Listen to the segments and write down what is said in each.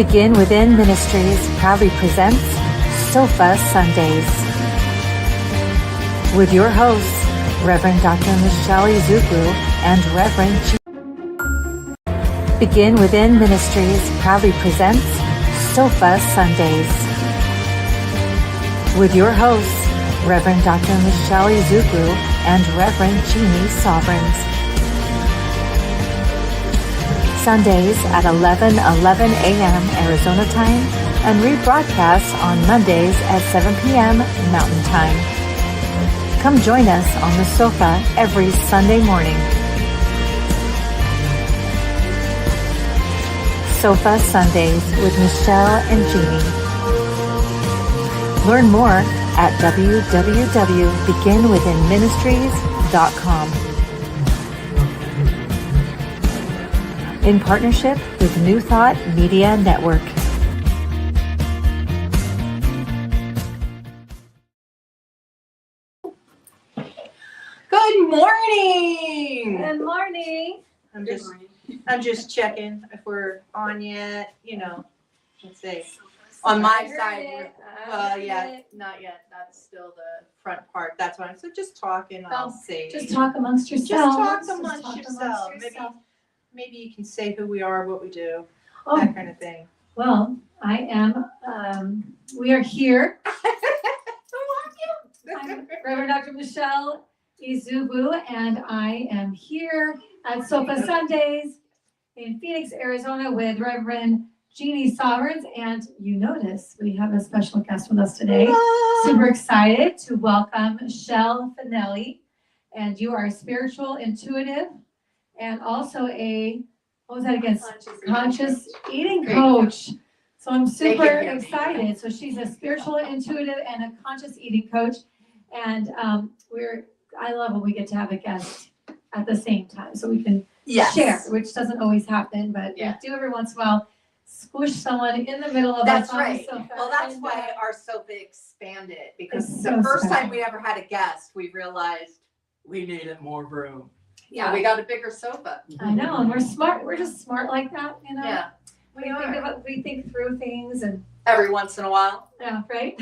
Begin Within Ministries proudly presents Sofa Sundays with your hosts, Reverend Dr. Shel Fanelli and Reverend Begin Within Ministries proudly presents Sofa Sundays with your hosts, Reverend Dr. Shel Fanelli and Reverend Jeannie Sovereigns. Sundays at 11:11 a.m. Arizona time and rebroadcasts on Mondays at 7 p.m. Mountain Time. Come join us on the sofa every Sunday morning. Sofa Sundays with Michelle and Jeannie. Learn more at www.beginwithinministries.com. In partnership with New Thought Media Network. Good morning. Good morning. I'm just checking if we're on yet. Let's see. On my side, not yet. That's still the front part. That's why I'm just talking. I'll see. Just talk amongst yourselves. Just talk amongst yourself. Maybe you can say who we are, what we do, that kind of thing. Well, I am. We are here. I'm Reverend Dr. Shel Fanelli, and I am here at Sofa Sundays in Phoenix, Arizona, with Reverend Jeannie Sovereigns. And you notice we have a special guest with us today. Hello. Super excited to welcome Shel Fanelli. And you are a spiritual intuitive and also conscious eating coach. So I'm super excited. So she's a spiritual intuitive and a conscious eating coach. And I love when we get to have a guest at the same time so we can share, which doesn't always happen, but we do every once in a while. Squish someone in the middle of us. That's right. Well, that's why our sofa expanded, because the first time we ever had a guest, we realized we needed more room. Yeah, we got a bigger sofa. I know, and we're smart. We're just smart like that, Yeah, we think through things, and every once in a while. Yeah, right.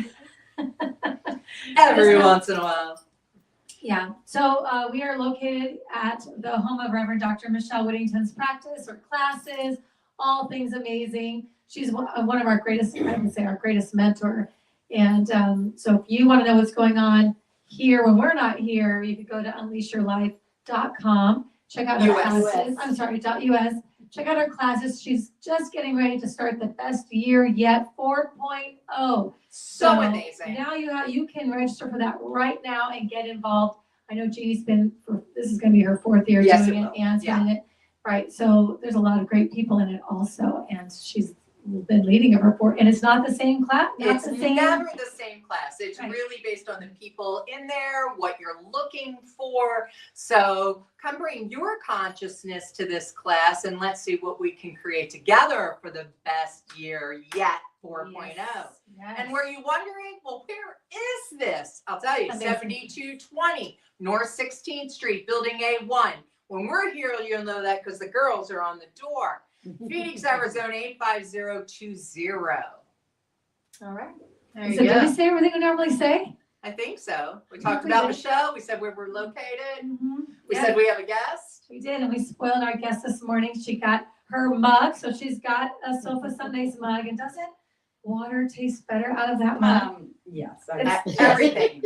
Every once in a while. Yeah. So we are located at the home of Reverend Dr. Michelle Whittington's practice or classes. All things amazing. She's one of our greatest, I would say, our greatest mentor. And so if you want to know what's going on here when we're not here, you could go to unleashyourlife.com. Check out her classes. I'm sorry, .us. Check out her classes. She's just getting ready to start the best year yet, 4.0. So amazing. Now you can register for that right now and get involved. I know Jeannie's this is going to be her 4th year doing it and doing it. Right. So there's a lot of great people in it also. And she's been leading it for and it's not the same class. It's never the same class. It's really based on the people in there, what you're looking for. So come bring your consciousness to this class and let's see what we can create together for the best year yet, 4.0. Yes. And were you wondering, well, where is this? I'll tell you, 7220 North 16th Street, Building A1. When we're here, you'll know that because the girls are on the door. Phoenix, Arizona, 85020. All right. There So did we say everything we normally say? I think so. We talked about Michelle. We said where we're located. Mm-hmm. We said we have a guest. We did, and we spoiled our guest this morning. She got her mug, so she's got a Sofa Sundays mug. And doesn't water taste better out of that mug? Yes, everything.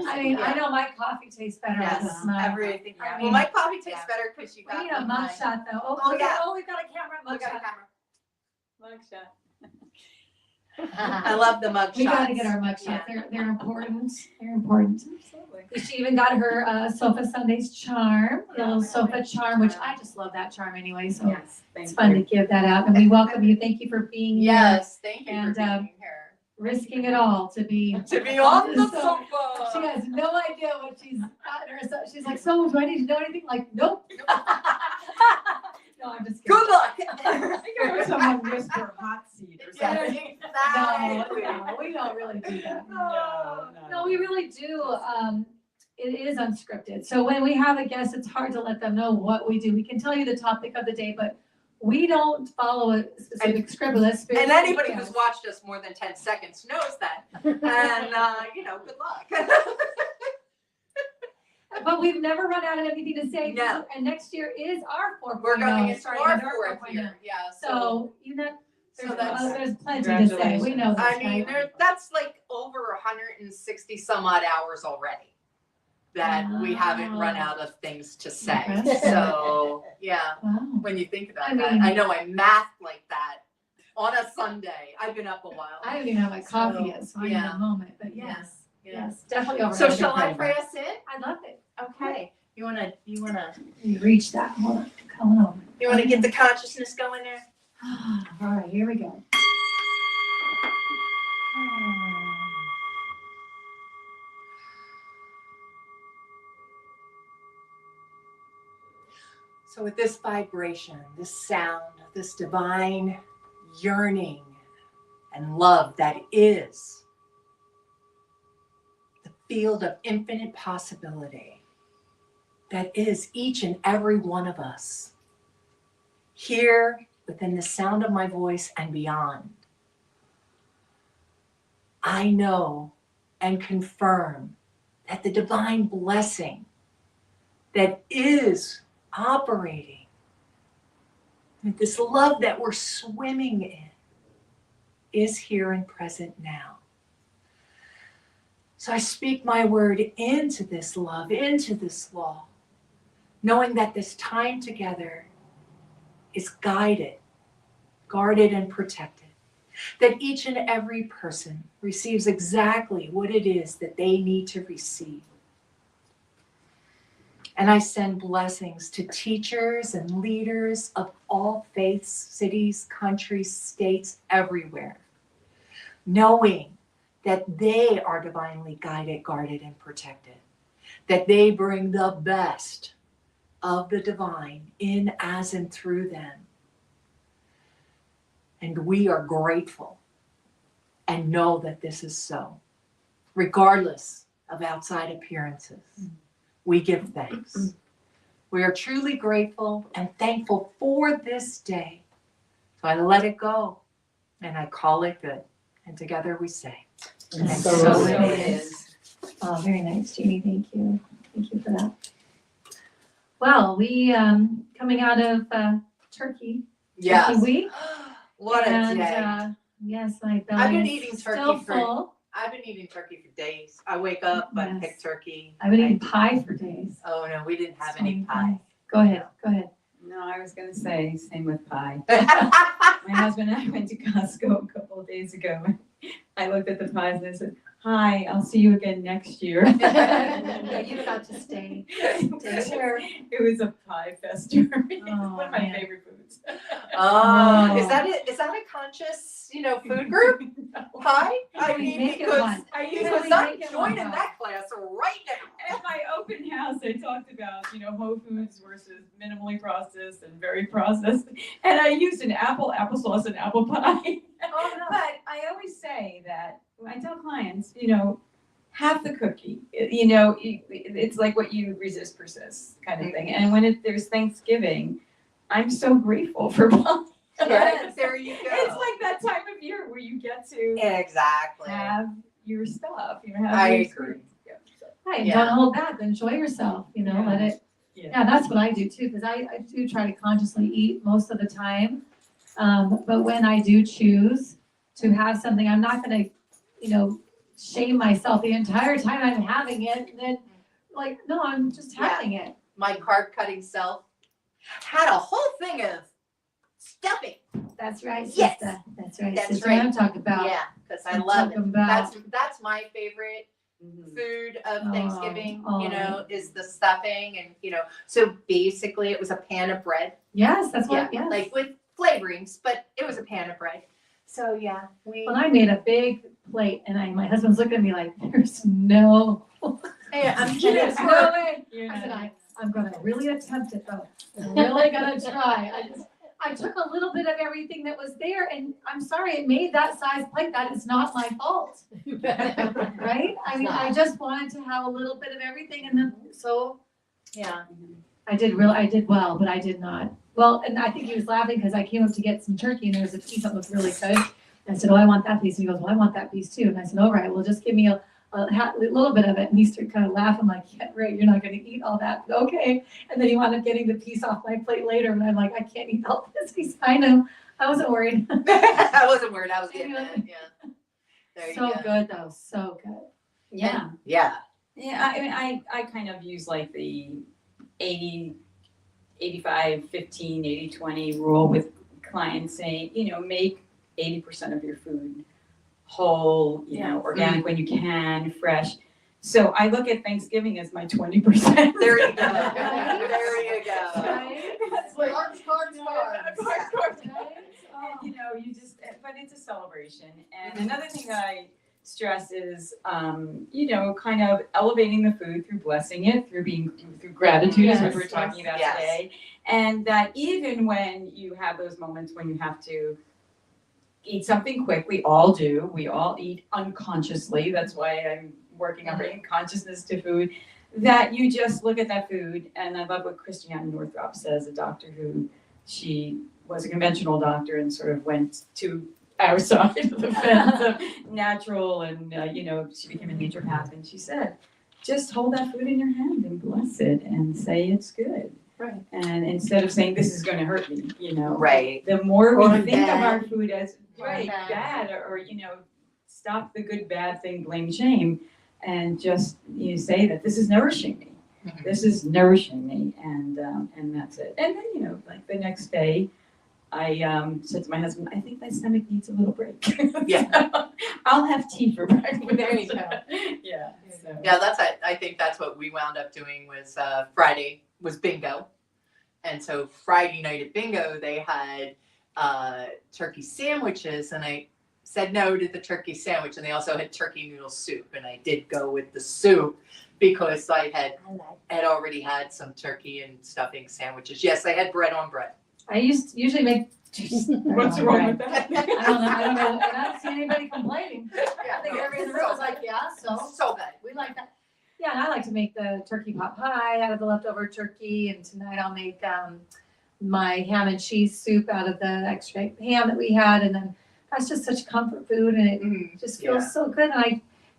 I mean, I know my coffee tastes better out of this mug. Everything. Well, my coffee tastes better because you got. We need a mug shot though. Oh, we've got a camera. Mug shot. Mug shot. I love the mug shots. We got to get our mug shots. They're important. They're important. Absolutely. She even got her Sofa Sundays charm, the little sofa charm, which I just love that charm anyway. So it's fun to give that out. And we welcome you. Thank you for being here. Yes, thank you for being here. Risking it all to be on the sofa. She has no idea what she's got herself. She's like, so do I need to know anything? Like, nope. No, I'm just kidding. Good luck. I think I heard someone whisper hot seat or something. No, we don't really do that. No, we really do. It is unscripted. So when we have a guest, it's hard to let them know what we do. We can tell you the topic of the day, but we don't follow a specific script. Let's And anybody who's watched us more than 10 seconds knows that. And, good luck. But we've never run out of anything to say. No. And next year is our 4.0. We're going into starting our with our fourth 4.0. year. Yeah. So, there's plenty to say. Congratulations. We know that. I mean, that's like over 160 some odd hours already that we haven't run out of things to say. Impressive. So, yeah, Wow. when you think about I that, mean- I know I mathed like that on a Sunday. I've been up a while. I don't even have my coffee yet, so I'm in yeah. a moment. But Yeah. yes, Yeah. yes, definitely over. So shall I pray us in? I love it. Okay. You wanna You reach that. Hold on. Come on. get the consciousness going there? All right, here we go. So with this vibration, this sound, this divine yearning and love that is the field of infinite possibility, that is each and every one of us, here within the sound of my voice and beyond, I know and confirm that the divine blessing that is operating, this love that we're swimming in, is here and present now. So I speak my word into this love, into this law, knowing that this time together is guided, guarded, and protected. That each and every person receives exactly what it is that they need to receive. And I send blessings to teachers and leaders of all faiths, cities, countries, states, everywhere, knowing that they are divinely guided, guarded, and protected, that they bring the best of the divine in, as, and through them. And we are grateful and know that this is so, regardless of outside appearances. We give thanks. We are truly grateful and thankful for this day. So I let it go and I call it good. And together we say, And so it it is. Oh, very nice, Jeannie. Thank you. Thank you for that. Well, we coming out of Turkey yes. week. What a And, day. yes, my belly I've been is eating still turkey for, full. I've been eating turkey for days. I wake up, I Yes. pick turkey. I've been eating pie for days. Oh no, we didn't have So any pie. Go ahead. Go ahead. No, I was gonna say, same with pie. My husband and I went to Costco a couple of days ago. I looked at the pies and I said, "Hi, I'll see you again next year." Yeah, you got to stay. Stay here. It was a pie fester. It's Oh, one of my man. favorite foods. Oh, is Oh. that it? Is that a conscious, food group? Pie? I We mean, make it because one. I Yeah, because we I'm make it one joining pie. that class right now. At my open house, they talked about, whole foods versus minimally processed and very processed. And I used an applesauce and apple pie. Oh, no. But I always say that when I tell clients, have the cookie. It's like what you resist persists kind of thing. And when there's Thanksgiving, I'm so grateful for pie. Yes, there you go. It's like that time of year where you get to Exactly. have your stuff. Have I your agree. sweets. Yeah, so. Right, Yeah. don't hold back. Enjoy yourself. Yeah. Let it. Yeah. Yeah, that's what I do too, because I do try to consciously eat most of the time. But when I do choose to have something, I'm not gonna, shame myself the entire time I'm having it. And then, no, I'm just Yeah. having it. My card cutting self had a whole thing of stuffing. That's right, Yes. sister. That's right, That's sister. right. I'm talking about. Yeah, because I I'm love talking it. about. That's my favorite food of Oh, Thanksgiving, oh. is the stuffing and so basically it was a pan of bread. Yes, that's what. Yes. Like with flavorings, but it was a pan of bread. So yeah, Well, I made a big plate, and my husband's looking at me like, "There's no." Hey, I'm There's kidding. no way. You're I said, not- I'm gonna really attempt it though. I'm really gonna try. I took a little bit of everything that was there, and I'm sorry, it made that size plate. That is not my fault, right? I mean, I just wanted to have a little bit of everything, and then, so Yeah. I did well, but I did not. Well, and I think he was laughing because I came up to get some turkey and there was a piece that looked really good. And I said, oh, I want that piece. And he goes, well, I want that piece too. And I said, all right, well, just give me a little bit of it. And he started kind of laughing like, yeah, right, you're not going to eat all that. But okay. And then he wound up getting the piece off my plate later. And I'm like, I can't eat all this. He said, I know. I wasn't worried. I wasn't worried. I was getting it. Yeah. There So you go. good though. So good. Yeah. Yeah. Yeah, I mean, I kind of use like the 80, 85, 15, 80, 20 rule with clients saying, make 80% of your food whole, organic when you can, fresh. So I look at Thanksgiving as my 20%. There you go. There you go. Right? That's like, Carbs. Oh. But it's a celebration. And another thing that I stress is, kind of elevating the food through blessing it, through gratitude, is what we're talking about today. And that even when you have those moments when you have to eat something quick, we all do. We all eat unconsciously. That's why I'm working on bringing consciousness to food. That you just look at that food, and I love what Christiane Northrup says, a doctor who she was a conventional doctor and sort of went to our side of the fence of natural, and she became a naturopath, and she said, just hold that food in your hand and bless it and say it's good. Right. And instead of saying this is going to hurt me, Right. the more we Or think bad. of our food as Bad. bad, or stop the good bad thing, blame shame, and just say that this is nourishing me. Mhm. This is nourishing me, and that's it. And then like the next day, I said to my husband, I think my stomach needs a little break. Yeah. So, I'll have tea for breakfast. There you go. Yeah. So. Yeah, I think that's what we wound up doing was Friday was bingo. And so Friday night at bingo, they had turkey sandwiches, and I said no to the turkey sandwich, and they also had turkey noodle soup, and I did go with the soup because I had already had some turkey and stuffing sandwiches. Yes, I had bread on bread. I usually make. What's wrong with that? I don't know. I don't see anybody complaining. I think everybody in the room was like, yeah, So good. we like that. Yeah, and I like to make the turkey pot pie out of the leftover turkey, and tonight I'll make my ham and cheese soup out of the extra ham that we had, and then that's just such comfort food, and it just feels so good.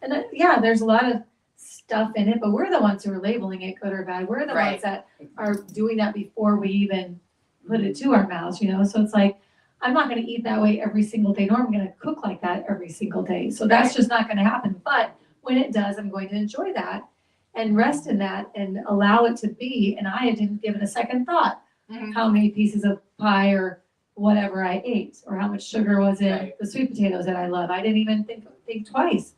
And there's a lot of stuff in it, but we're the ones who are labeling it good or bad. We're the ones that are doing that before we even put it to our mouths, So it's like, I'm not going to eat that way every single day, nor am I going to cook like that every single day. So that's just not going to happen. But when it does, I'm going to enjoy that and rest in that and allow it to be. And I didn't give it a second thought how many pieces of pie or whatever I ate, or how much sugar was in the sweet potatoes that I love. I didn't even think twice.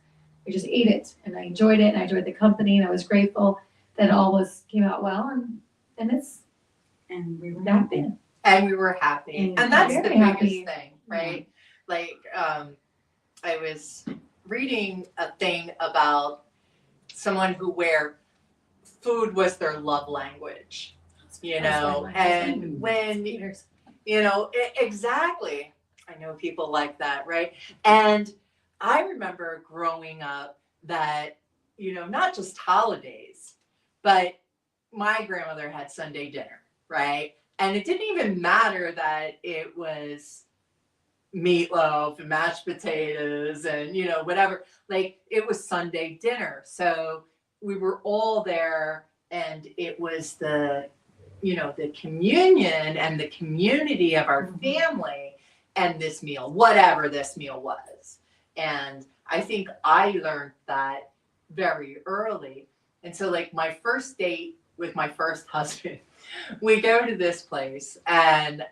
I just ate it, and I enjoyed it, and I enjoyed the company, and I was grateful that all came out well, and And we were that happy. been. And we were happy. And that's the Very biggest happy. thing, right? Like, I was reading a thing about someone where food was their love language, and when, exactly. I know people like that, right? And I remember growing up that, not just holidays, but my grandmother had Sunday dinner, right? And it didn't even matter that it was meatloaf and mashed potatoes and, whatever. Like, it was Sunday dinner. So we were all there, and it was the communion and the community of our family and this meal, whatever this meal was. And I think I learned that very early. And so, like, my first date with my first husband, we go to this place, and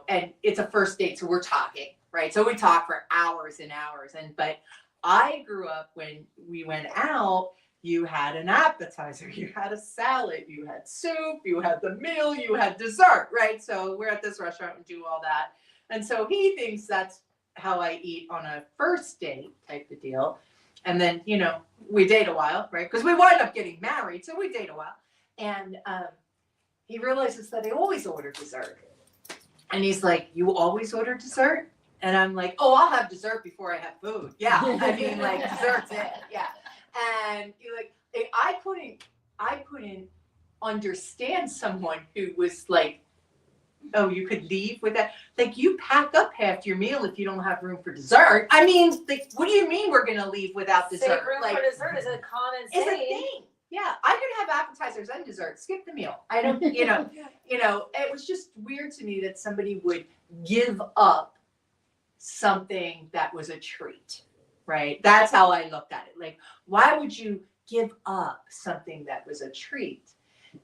and it's a first date, so we're talking, right? So we talk for hours and hours. But I grew up when we went out, you had an appetizer, you had a salad, you had soup, you had the meal, you had dessert, right? So we're at this restaurant and do all that. And so he thinks that's how I eat on a first date type of deal. And then, we date a while, right? Because we wind up getting married, so we date a while. And he realizes that I always order dessert. And he's like, you always order dessert? And I'm like, oh, I'll have dessert before I have food. Yeah, I mean, like, dessert's it. Yeah. And you're like, I couldn't understand someone who was like Oh, you could leave with that? Like, you pack up half your meal if you don't have room for dessert. I mean, like, what do you mean we're gonna leave without dessert? Save room Like, for dessert is a common it's a saying. thing. Yeah, I could have appetizers and dessert. Skip the meal. I don't, you know, it was just weird to me that somebody would give up something that was a treat, right? That's how I looked at it. Like, why would you give up something that was a treat?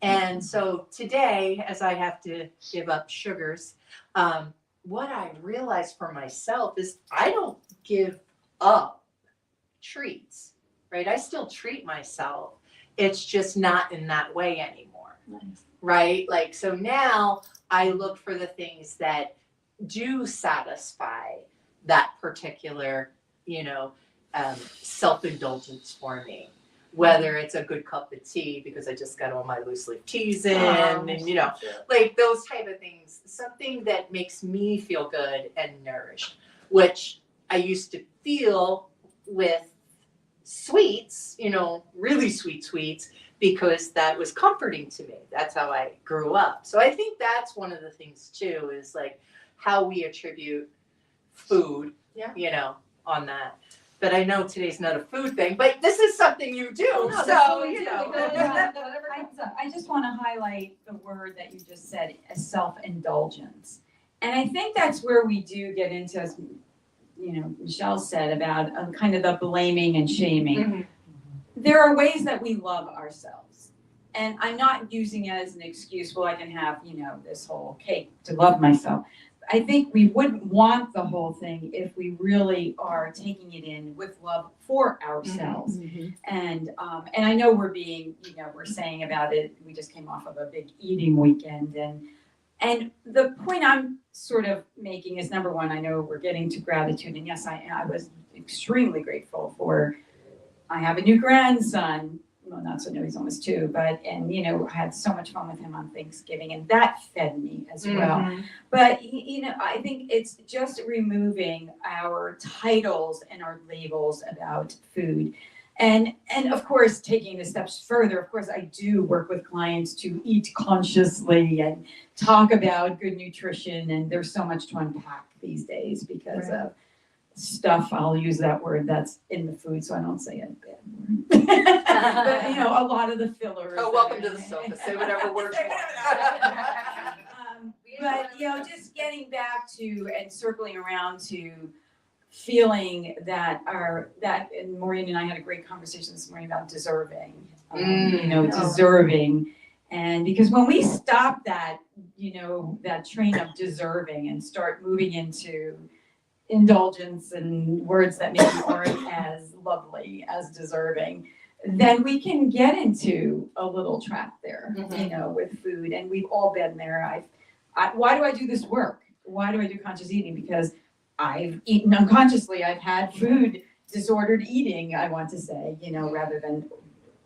And so today, as I have to give up sugars, what I realized for myself is I don't give up treats, right? I still treat myself. It's just not in that way anymore, right? Like, so now I look for the things that do satisfy that particular, self-indulgence for me. Whether it's a good cup of tea because I just got all my loose leaf teas in, and like those type of things, something that makes me feel good and nourished, which I used to feel with sweets, really sweet sweets, because that was comforting to me. That's how I grew up. So I think that's one of the things too, is like how we attribute food, on that. But I know today's not a food thing, but this is something you do. No, So, I just want to highlight the word that you just said, self-indulgence. And I think that's where we do get into, as Michelle said, about kind of the blaming and shaming. Mm-hmm. There are ways that we love ourselves. And I'm not using it as an excuse, well, I can have, this whole cake to love myself. I think we wouldn't want the whole thing if we really are taking it in with love for ourselves. Mm-hmm. And I know we're being, we're saying about it, we just came off of a big eating weekend. And the point I'm sort of making is, number one, I know we're getting to gratitude. And yes, I was extremely grateful for, I have a new grandson. Well, not so new, he's almost 2, but I had so much fun with him on Thanksgiving, and that fed me as well. Mm-hmm. But I think it's just removing our titles and our labels about food. And of course, taking the steps further, of course, I do work with clients to eat consciously and talk about good nutrition, and there's so much to unpack these days because of stuff, I'll use that word, that's in the food, so I don't say a bad word. But, a lot of the fillers. Oh, welcome to the sofa. Say whatever words you want. But, just getting back to and circling around to feeling that and Maureen and I had a great conversation this morning about deserving, deserving. And because when we stop that, that train of deserving and start moving into indulgence and words that maybe aren't as lovely as deserving, then we can get into a little trap there, with food. And we've all been there. Why do I do this work? Why do I do conscious eating? Because I've eaten unconsciously. I've had food disordered eating, I want to say, rather than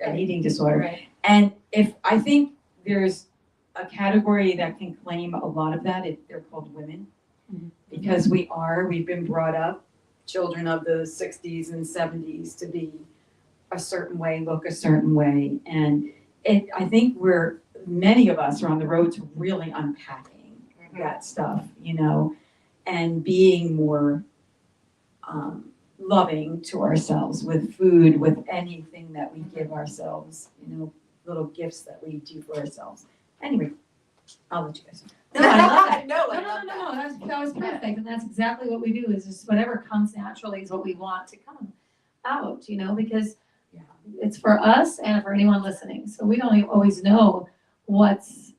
an eating disorder. Right. And if I think there's a category that can claim a lot of that, they're called women. Because we've been brought up, children of the 60s and 70s, to be a certain way, look a certain way. And I think many of us are on the road to really unpacking that stuff, and being more loving to ourselves with food, with anything that we give ourselves, little gifts that we do for ourselves. Anyway, I'll let you guys know. No, I love that. No, That was perfect, and that's exactly what we do. Is just whatever comes naturally is what we want to come out. Because it's for us and for anyone listening. So we don't always know what's.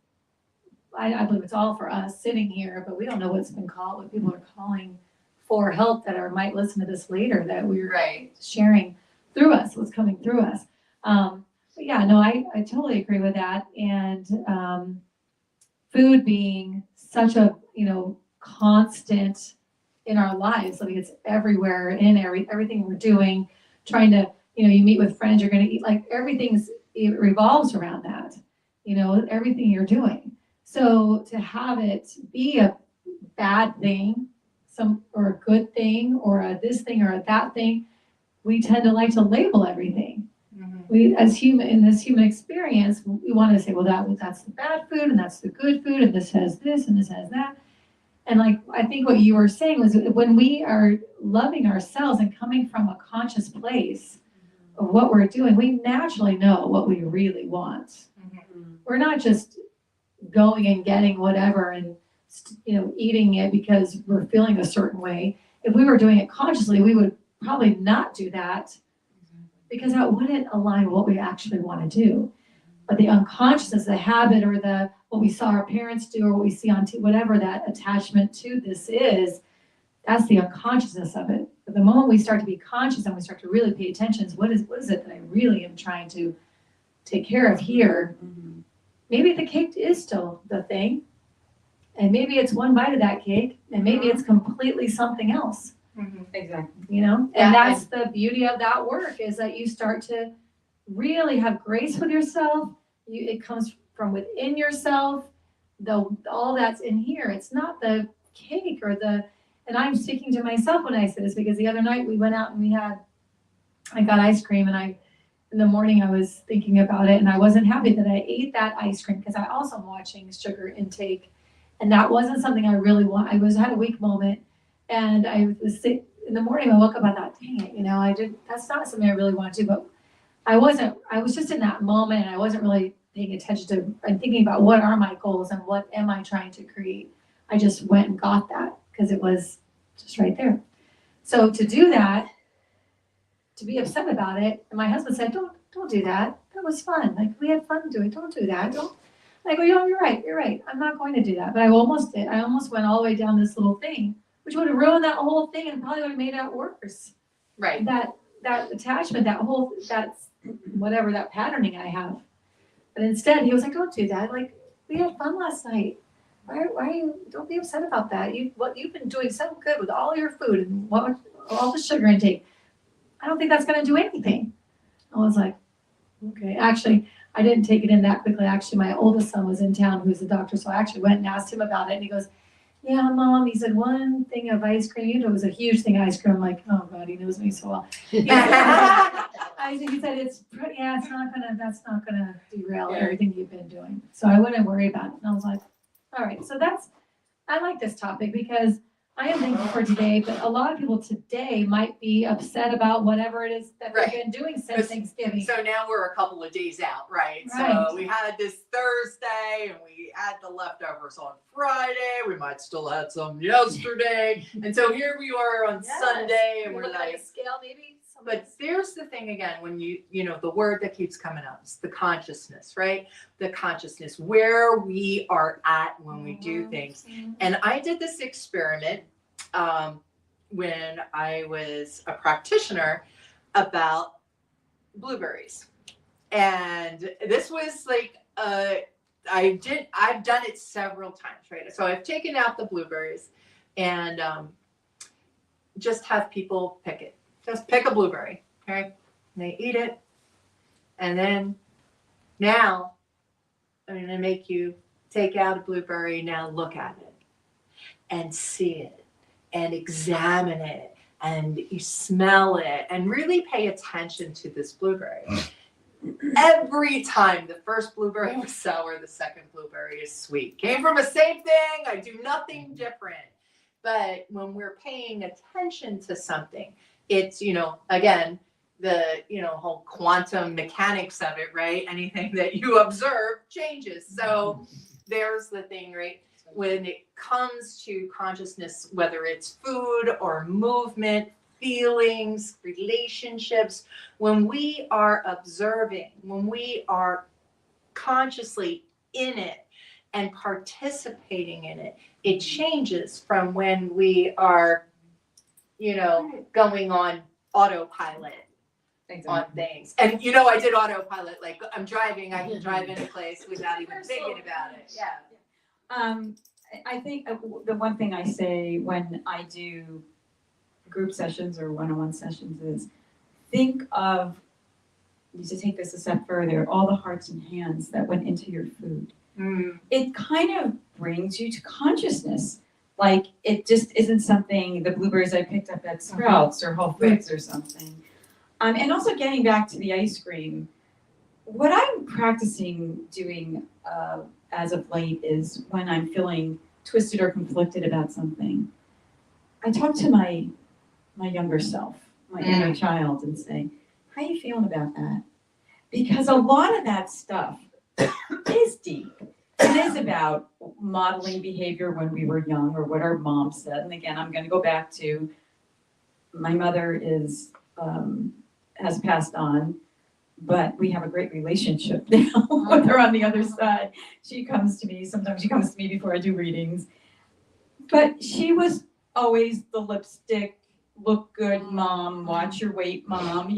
I believe it's all for us sitting here, but we don't know what's been called. What people are calling for help that might listen to this later. That we're sharing through us, what's coming through us. But yeah, no, I totally agree with that. And food being such a constant in our lives. I mean, it's everywhere in everything we're doing. Trying to you meet with friends, you're going to eat, like it revolves around that. Everything you're doing. So to have it be a bad thing, or a good thing, or a this thing or a that thing, we tend to like to label everything. We, as human, in this human experience, we want to say, well, that's the bad food and that's the good food and this has this and this has that. And like, I think what you were saying was when we are loving ourselves and coming from a conscious place of what we're doing, we naturally know what we really want. We're not just going and getting whatever and, eating it because we're feeling a certain way. If we were doing it consciously, we would probably not do that because that wouldn't align with what we actually want to do. But the unconsciousness, the habit, or what we saw our parents do, or what we see on whatever that attachment to this is, that's the unconsciousness of it. But the moment we start to be conscious and we start to really pay attention, is what is it that I really am trying to take care of here? Maybe the cake is still the thing, and maybe it's one bite of that cake, and maybe it's completely something else. Exactly. And that's the beauty of that work, is that you start to really have grace with yourself. It comes from within yourself. All that's in here. It's not the cake and I'm speaking to myself when I say this, because the other night we went out and I got ice cream, and in the morning I was thinking about it, and I wasn't happy that I ate that ice cream because I also am watching sugar intake, and that wasn't something I really want. I had a weak moment, and I was sick in the morning. I woke up, I thought, dang it, that's not something I really want to do. But I was just in that moment, and I wasn't really paying attention to and thinking about what are my goals and what am I trying to create. I just went and got that because it was just right there. So to do that, to be upset about it, and my husband said, don't do that. That was fun. Like, we had fun doing it. Don't do that. Don't. I go, you're right. I'm not going to do that. But I almost did. I almost went all the way down this little thing, which would have ruined that whole thing and probably would have made it worse. Right. That attachment, that's whatever, that patterning I have. But instead, he was like, don't do that. Like, we had fun last night. Why are you, don't be upset about that. You've been doing so good with all your food and all the sugar intake. I don't think that's going to do anything. I was like, okay. Actually, I didn't take it in that quickly. Actually, my oldest son was in town, who's a doctor. So I actually went and asked him about it. And he goes, yeah, Mom, he said, one thing of ice cream, it was a huge thing of ice cream. I'm like, oh God, he knows me so well. He said, that's not gonna derail everything you've been doing. So I wouldn't worry about it. And I was like, all right. So I like this topic because I am thankful for today, but a lot of people today might be upset about whatever it is that they've been doing since Thanksgiving. So now we're a couple of days out, right? So we had this Thursday, and we had the leftovers on Friday. We might still had some yesterday. And so here we are on Sunday, and we're like, a scale maybe. but there's the thing again, when the word that keeps coming up is the consciousness, right? The consciousness, where we are at when we do things. And I did this experiment when I was a practitioner about blueberries. And this was like, I've done it several times, right? So I've taken out the blueberries and just have people pick it. Just pick a blueberry, okay? And they eat it. And then now I'm going to make you take out a blueberry. Now look at it and see it and examine it and you smell it and really pay attention to this blueberry. Every time the first blueberry was sour, the second blueberry is sweet. Came from the same thing. I do nothing different. But when we're paying attention to something, it's, again, the, whole quantum mechanics of it, right? Anything that you observe changes. So there's the thing, right? When it comes to consciousness, whether it's food or movement, feelings, relationships, when we are observing, when we are consciously in it and participating in it, it changes from when we are going on autopilot on things. And I did autopilot, like I'm driving, I can drive in a place without even thinking about it. Yeah. I think the one thing I say when I do group sessions or one-on-one sessions is think of, to take this a step further, all the hearts and hands that went into your food. It kind of brings you to consciousness. Like, it just isn't something, the blueberries I picked up at Sprouts or Whole Foods or something. And also getting back to the ice cream, what I'm practicing doing as of late is when I'm feeling twisted or conflicted about something, I talk to my younger self, my inner child, and say, how you feeling about that? Because a lot of that stuff is deep. It is about modeling behavior when we were young or what our mom said. And again, I'm going to go back to my mother is has passed on, but we have a great relationship now with her on the other side. She comes to me, sometimes she comes to me before I do readings. But she was always the lipstick, look good mom, watch your weight mom,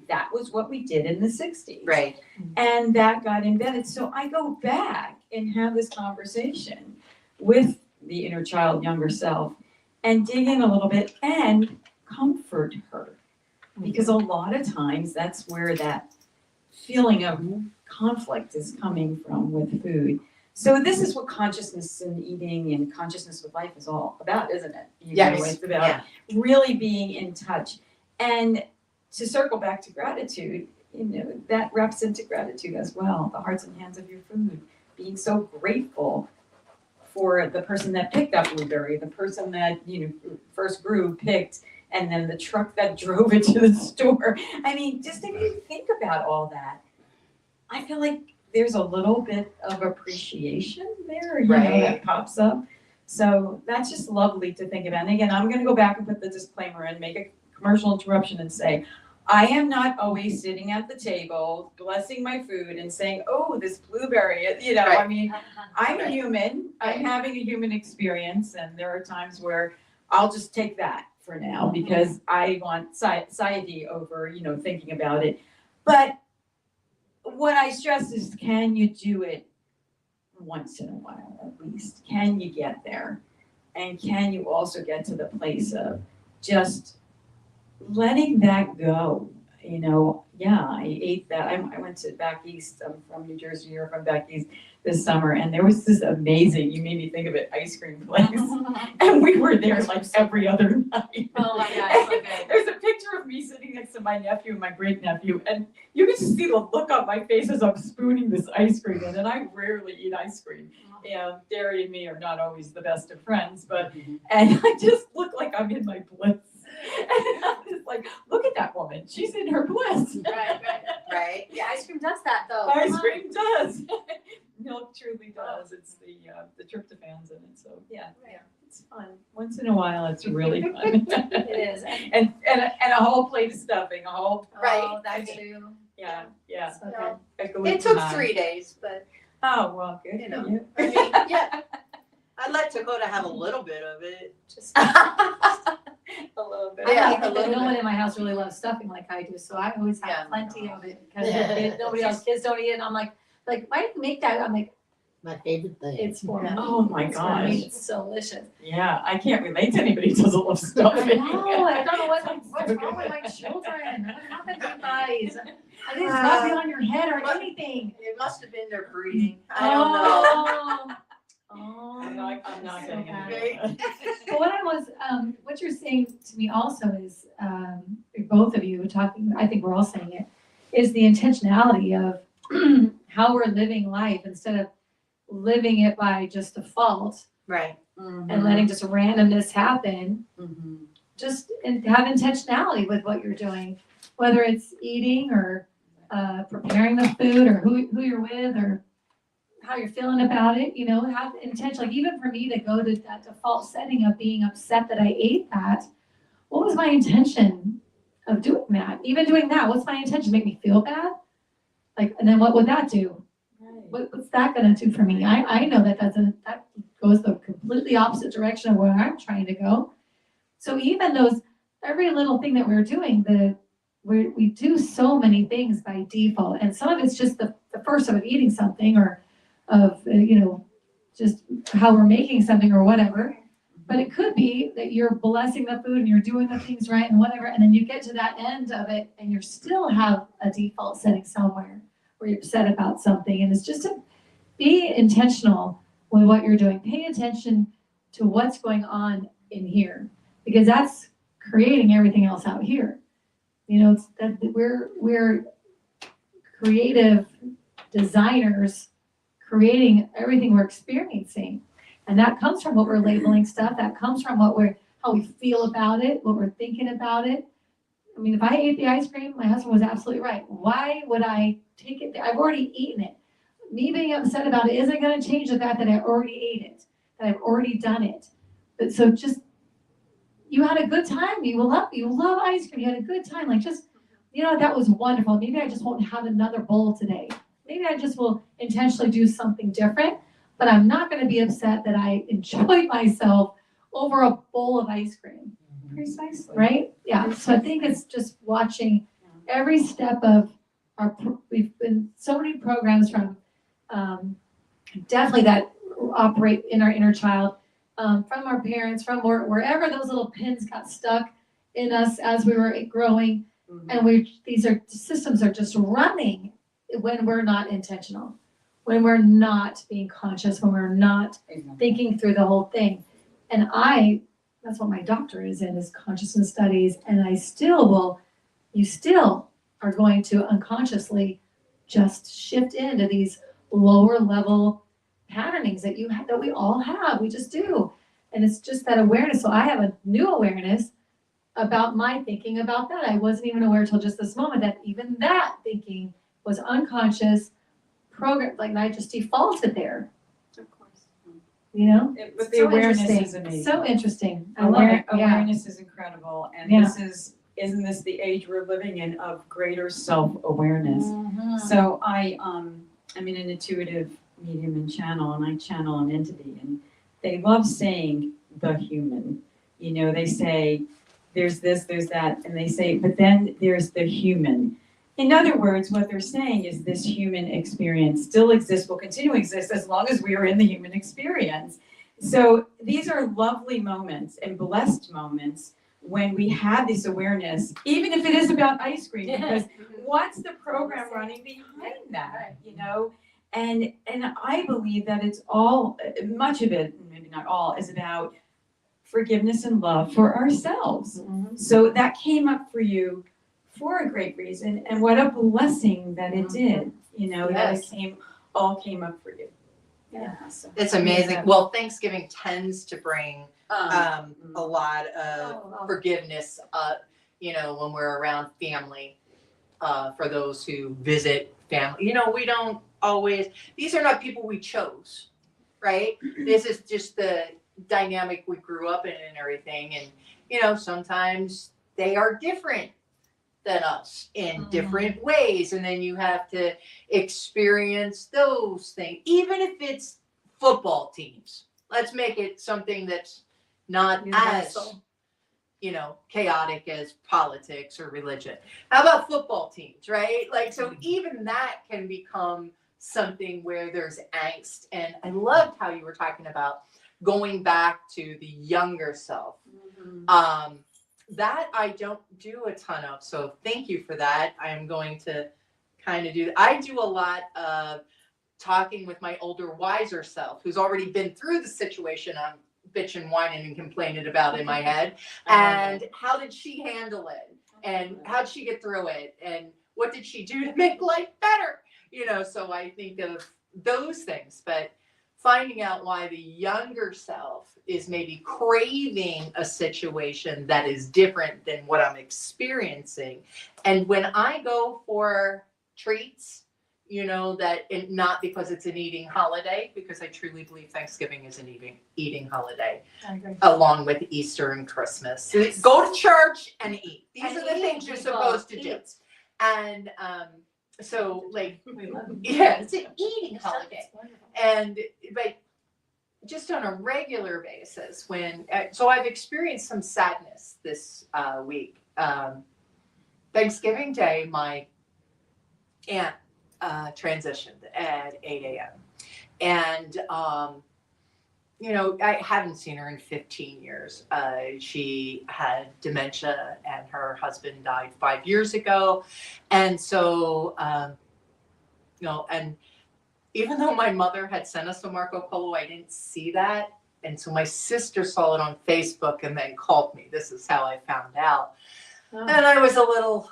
that was what we did in the 60s. Right. And that got embedded. So I go back and have this conversation with the inner child, younger self, and dig in a little bit and comfort her. Because a lot of times that's where that feeling of conflict is coming from with food. So this is what consciousness in eating and consciousness with life is all about, isn't it? It's about really being in touch. And to circle back to gratitude, that wraps into gratitude as well. The hearts and hands of your food. Being so grateful for the person that picked up blueberry, the person that, first grew, picked, and then the truck that drove it to the store. I mean, just if you think about all that, I feel like there's a little bit of appreciation there, that pops up. So that's just lovely to think about. And again, I'm going to go back and put the disclaimer and make a commercial interruption and say, I am not always sitting at the table, blessing my food and saying, oh, this blueberry, I mean, I'm human, I'm having a human experience, and there are times where I'll just take that for now because I want satiety over, thinking about it. But what I stress is, can you do it once in a while at least? Can you get there? And can you also get to the place of just letting that go? I ate that. I went to back east. I'm from New Jersey, or from back east this summer, and there was this amazing, you made me think of it, ice cream place. And we were there like every other night. Oh my gosh, so good. There's a picture of me sitting next to my nephew and my great nephew, and you can just see the look on my face as I'm spooning this ice cream in, and I rarely eat ice cream. Dairy and me are not always the best of friends, but, and I just look like I'm in my bliss. And I'm just like, look at that woman. She's in her bliss. Right. Yeah, ice cream does that though. Ice cream does. Milk truly does. It's the tryptophans in it. So yeah, it's fun. Once in a while, it's really fun. It is. And a whole plate of stuffing, a whole. Oh, that too. Yeah. So It took 3 days, but Oh well, good. You know. For you. I mean, yeah. I'd like Dakota to have a little bit of it. Just A little bit. Yeah, I a think little no one bit. in my house really loves stuffing like I do, so I always have Yeah. plenty of it because nobody else, kids don't eat it. And I'm like, why did you make that? I'm like, My favorite thing. it's for me. Oh my It's for me. gosh. It's delicious. Yeah, I can't relate to anybody who doesn't love I stuffing. know. I don't know what's wrong with my children. What happened to you guys? I think it's not on your head or anything. It must have been their breeding. I don't know. Oh. I'm not So getting bad. into it. But what you're saying to me also is, both of you talking, I think we're all saying it, is the intentionality of how we're living life instead of living it by just default Right. and letting just randomness happen. Just have intentionality with what you're doing, whether it's eating or preparing the food or who you're with or how you're feeling about it, have intention. Like even for me to go to that default setting of being upset that I ate that, what was my intention of doing that? Even doing that, what's my intention? Make me feel bad? Like, and then what would that do? What's that gonna do for me? I know that goes the completely opposite direction of where I'm trying to go. So even every little thing that we're doing, we do so many things by default, and some of it's just the first of eating something or of just how we're making something or whatever. But it could be that you're blessing the food and you're doing the things right and whatever, and then you get to that end of it and you still have a default setting somewhere where you're upset about something. And it's just to be intentional with what you're doing. Pay attention to what's going on in here, because that's creating everything else out here. It's that we're creative designers creating everything we're experiencing. And that comes from what we're labeling stuff. That comes from how we feel about it, what we're thinking about it. I mean, if I ate the ice cream, my husband was absolutely right. Why would I take it there? I've already eaten it. Me being upset about it isn't going to change the fact that I already ate it, that I've already done it. But so just, you had a good time. You love ice cream. You had a good time. Like just, that was wonderful. Maybe I just won't have another bowl today. Maybe I just will intentionally do something different, but I'm not going to be upset that I enjoyed myself over a bowl of ice cream. Precisely. Right? Yeah. So I think it's just watching every step of we've been so many programs from definitely that operate in our inner child, from our parents, from wherever those little pins got stuck in us as we were growing. And these systems are just running when we're not intentional, when we're not being conscious, when we're not thinking through the whole thing. And that's what my doctorate is consciousness studies. And you still are going to unconsciously just shift into these lower level patternings that we all have. We just do. And it's just that awareness. So I have a new awareness about my thinking about that. I wasn't even aware till just this moment that even that thinking was unconscious, programmed, like I just defaulted there. Of course. But the awareness is amazing. So interesting. I love it. Awareness is incredible. And isn't this the age we're living in of greater self-awareness? Mm-hmm. So I'm in an intuitive medium and channel, and I channel an entity, and they love saying the human. They say there's this, there's that, and they say, but then there's the human. In other words, what they're saying is this human experience still exists, will continue to exist as long as we are in the human experience. So these are lovely moments and blessed moments when we have this awareness, even if it is about ice cream, because what's the program running behind that, And I believe that it's all, much of it, maybe not all, is about forgiveness and love for ourselves. Mm-hmm. So that came up for you for a great reason, and what a blessing that it did, that it all came up for you. Yeah. So it's amazing. Well, Thanksgiving tends to bring a lot of forgiveness, when we're around family, for those who visit family. We don't always, these are not people we chose, right? This is just the dynamic we grew up in and everything. And, sometimes they are different than us in different ways. And then you have to experience those things, even if it's football teams. Let's make it something that's not as, chaotic as politics or religion. How about football teams, right? Like, so even that can become something where there's angst. And I loved how you were talking about going back to the younger self. That I don't do a ton of. So thank you for that. I am going to kind of do, I do a lot of talking with my older, wiser self, who's already been through the situation I'm bitching, whining, and complaining about in my head. And how did she handle it? And how did she get through it? And what did she do to make life better? So I think of those things, but finding out why the younger self is maybe craving a situation that is different than what I'm experiencing. And when I go for treats, not because it's an eating holiday, because I truly believe Thanksgiving is an eating holiday, along with Easter and Christmas. Yes. Go to church and eat. These are the things you're supposed to do. And so, it's an eating holiday. But just on a regular basis, so I've experienced some sadness this week. Thanksgiving Day, my aunt transitioned at 8 a.m. And, I haven't seen her in 15 years. She had dementia and her husband died 5 years ago. And so, and even though my mother had sent us a Marco Polo, I didn't see that. And so my sister saw it on Facebook and then called me. This is how I found out. And I was a little,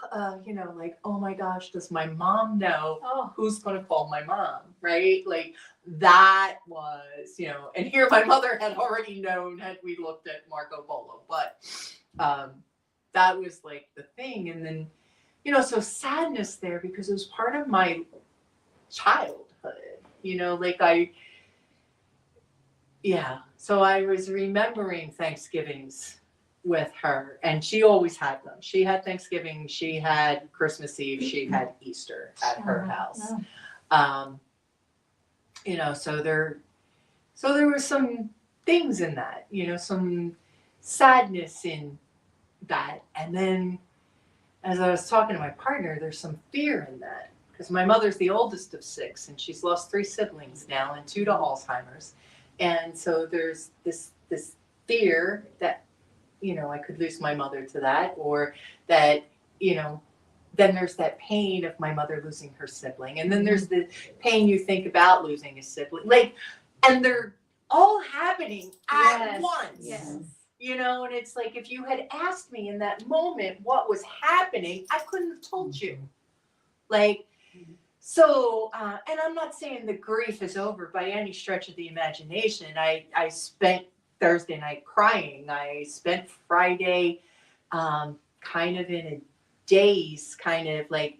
like, oh my gosh, does my mom know Oh. who's going to call my mom, right? Like that was, and here my mother had already known had we looked at Marco Polo, but that was like the thing. And then, so sadness there because it was part of my childhood, so I was remembering Thanksgivings with her, and she always had them. She had Thanksgiving, she had Christmas Eve, she had Easter at her house. So there were some things in that, some sadness in that. And then as I was talking to my partner, there's some fear in that because my mother's the oldest of 6 and she's lost 3 siblings now and 2 to Alzheimer's. And so there's this fear that, I could lose my mother to that, or that, then there's that pain of my mother losing her sibling. And then there's the pain you think about losing a sibling. And they're all happening at once. Yes. And it's like, if you had asked me in that moment what was happening, I couldn't have told you. So, and I'm not saying the grief is over by any stretch of the imagination. I spent Thursday night crying. I spent Friday kind of in a daze, kind of like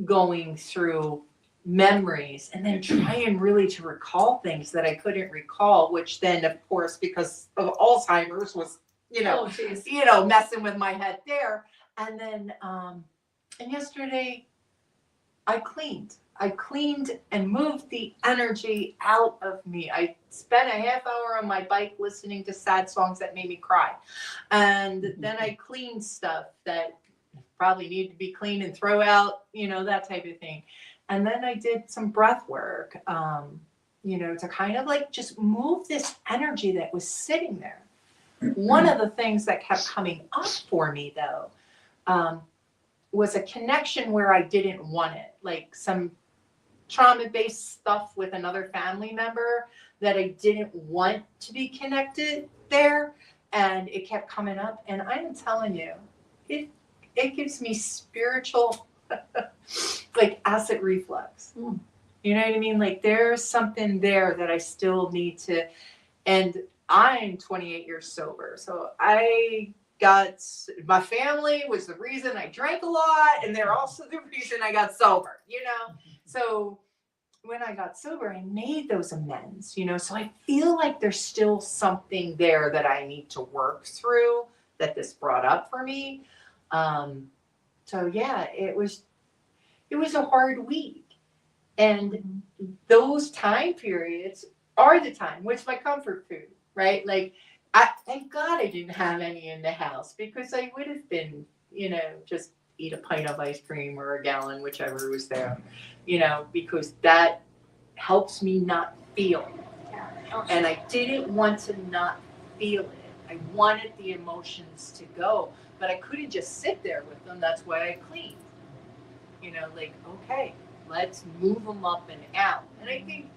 going through memories and then trying really to recall things that I couldn't recall, which then, of course, because of Alzheimer's was, messing with my head there. And then, and yesterday I cleaned and moved the energy out of me. I spent a half hour on my bike listening to sad songs that made me cry. And then I cleaned stuff that probably needed to be cleaned and throw out, that type of thing. And then I did some breath work, to kind of like just move this energy that was sitting there. One of the things that kept coming up for me, though, was a connection where I didn't want it, like some trauma-based stuff with another family member that I didn't want to be connected there. And it kept coming up. And I'm telling you, it gives me spiritual, like acid reflux. You know what I mean? Like there's something there that I still need to, and I'm 28 years sober. So my family was the reason I drank a lot, and they're also the reason I got sober, So when I got sober, I made those amends, so I feel like there's still something there that I need to work through that this brought up for me. So yeah, it was a hard week. And those time periods are the time, what's my comfort food, right? Like, thank God I didn't have any in the house because I would have been, just eat a pint of ice cream or a gallon, whichever was there, because that helps me not feel. And I didn't want to not feel it. I wanted the emotions to go, but I couldn't just sit there with them. That's why I cleaned. Okay, let's move them up and out. And I think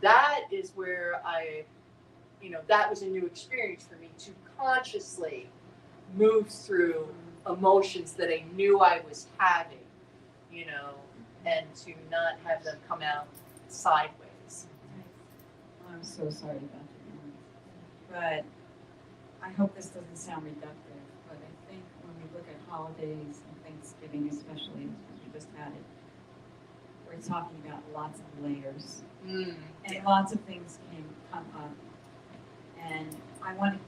that is where that was a new experience for me to consciously move through emotions that I knew I was having, and to not have them come out sideways. I'm so sorry about your but I hope this doesn't sound reductive, but I think when we look at holidays and Thanksgiving especially, because we just had it, we're talking about lots of layers. And lots of things come up. And I want to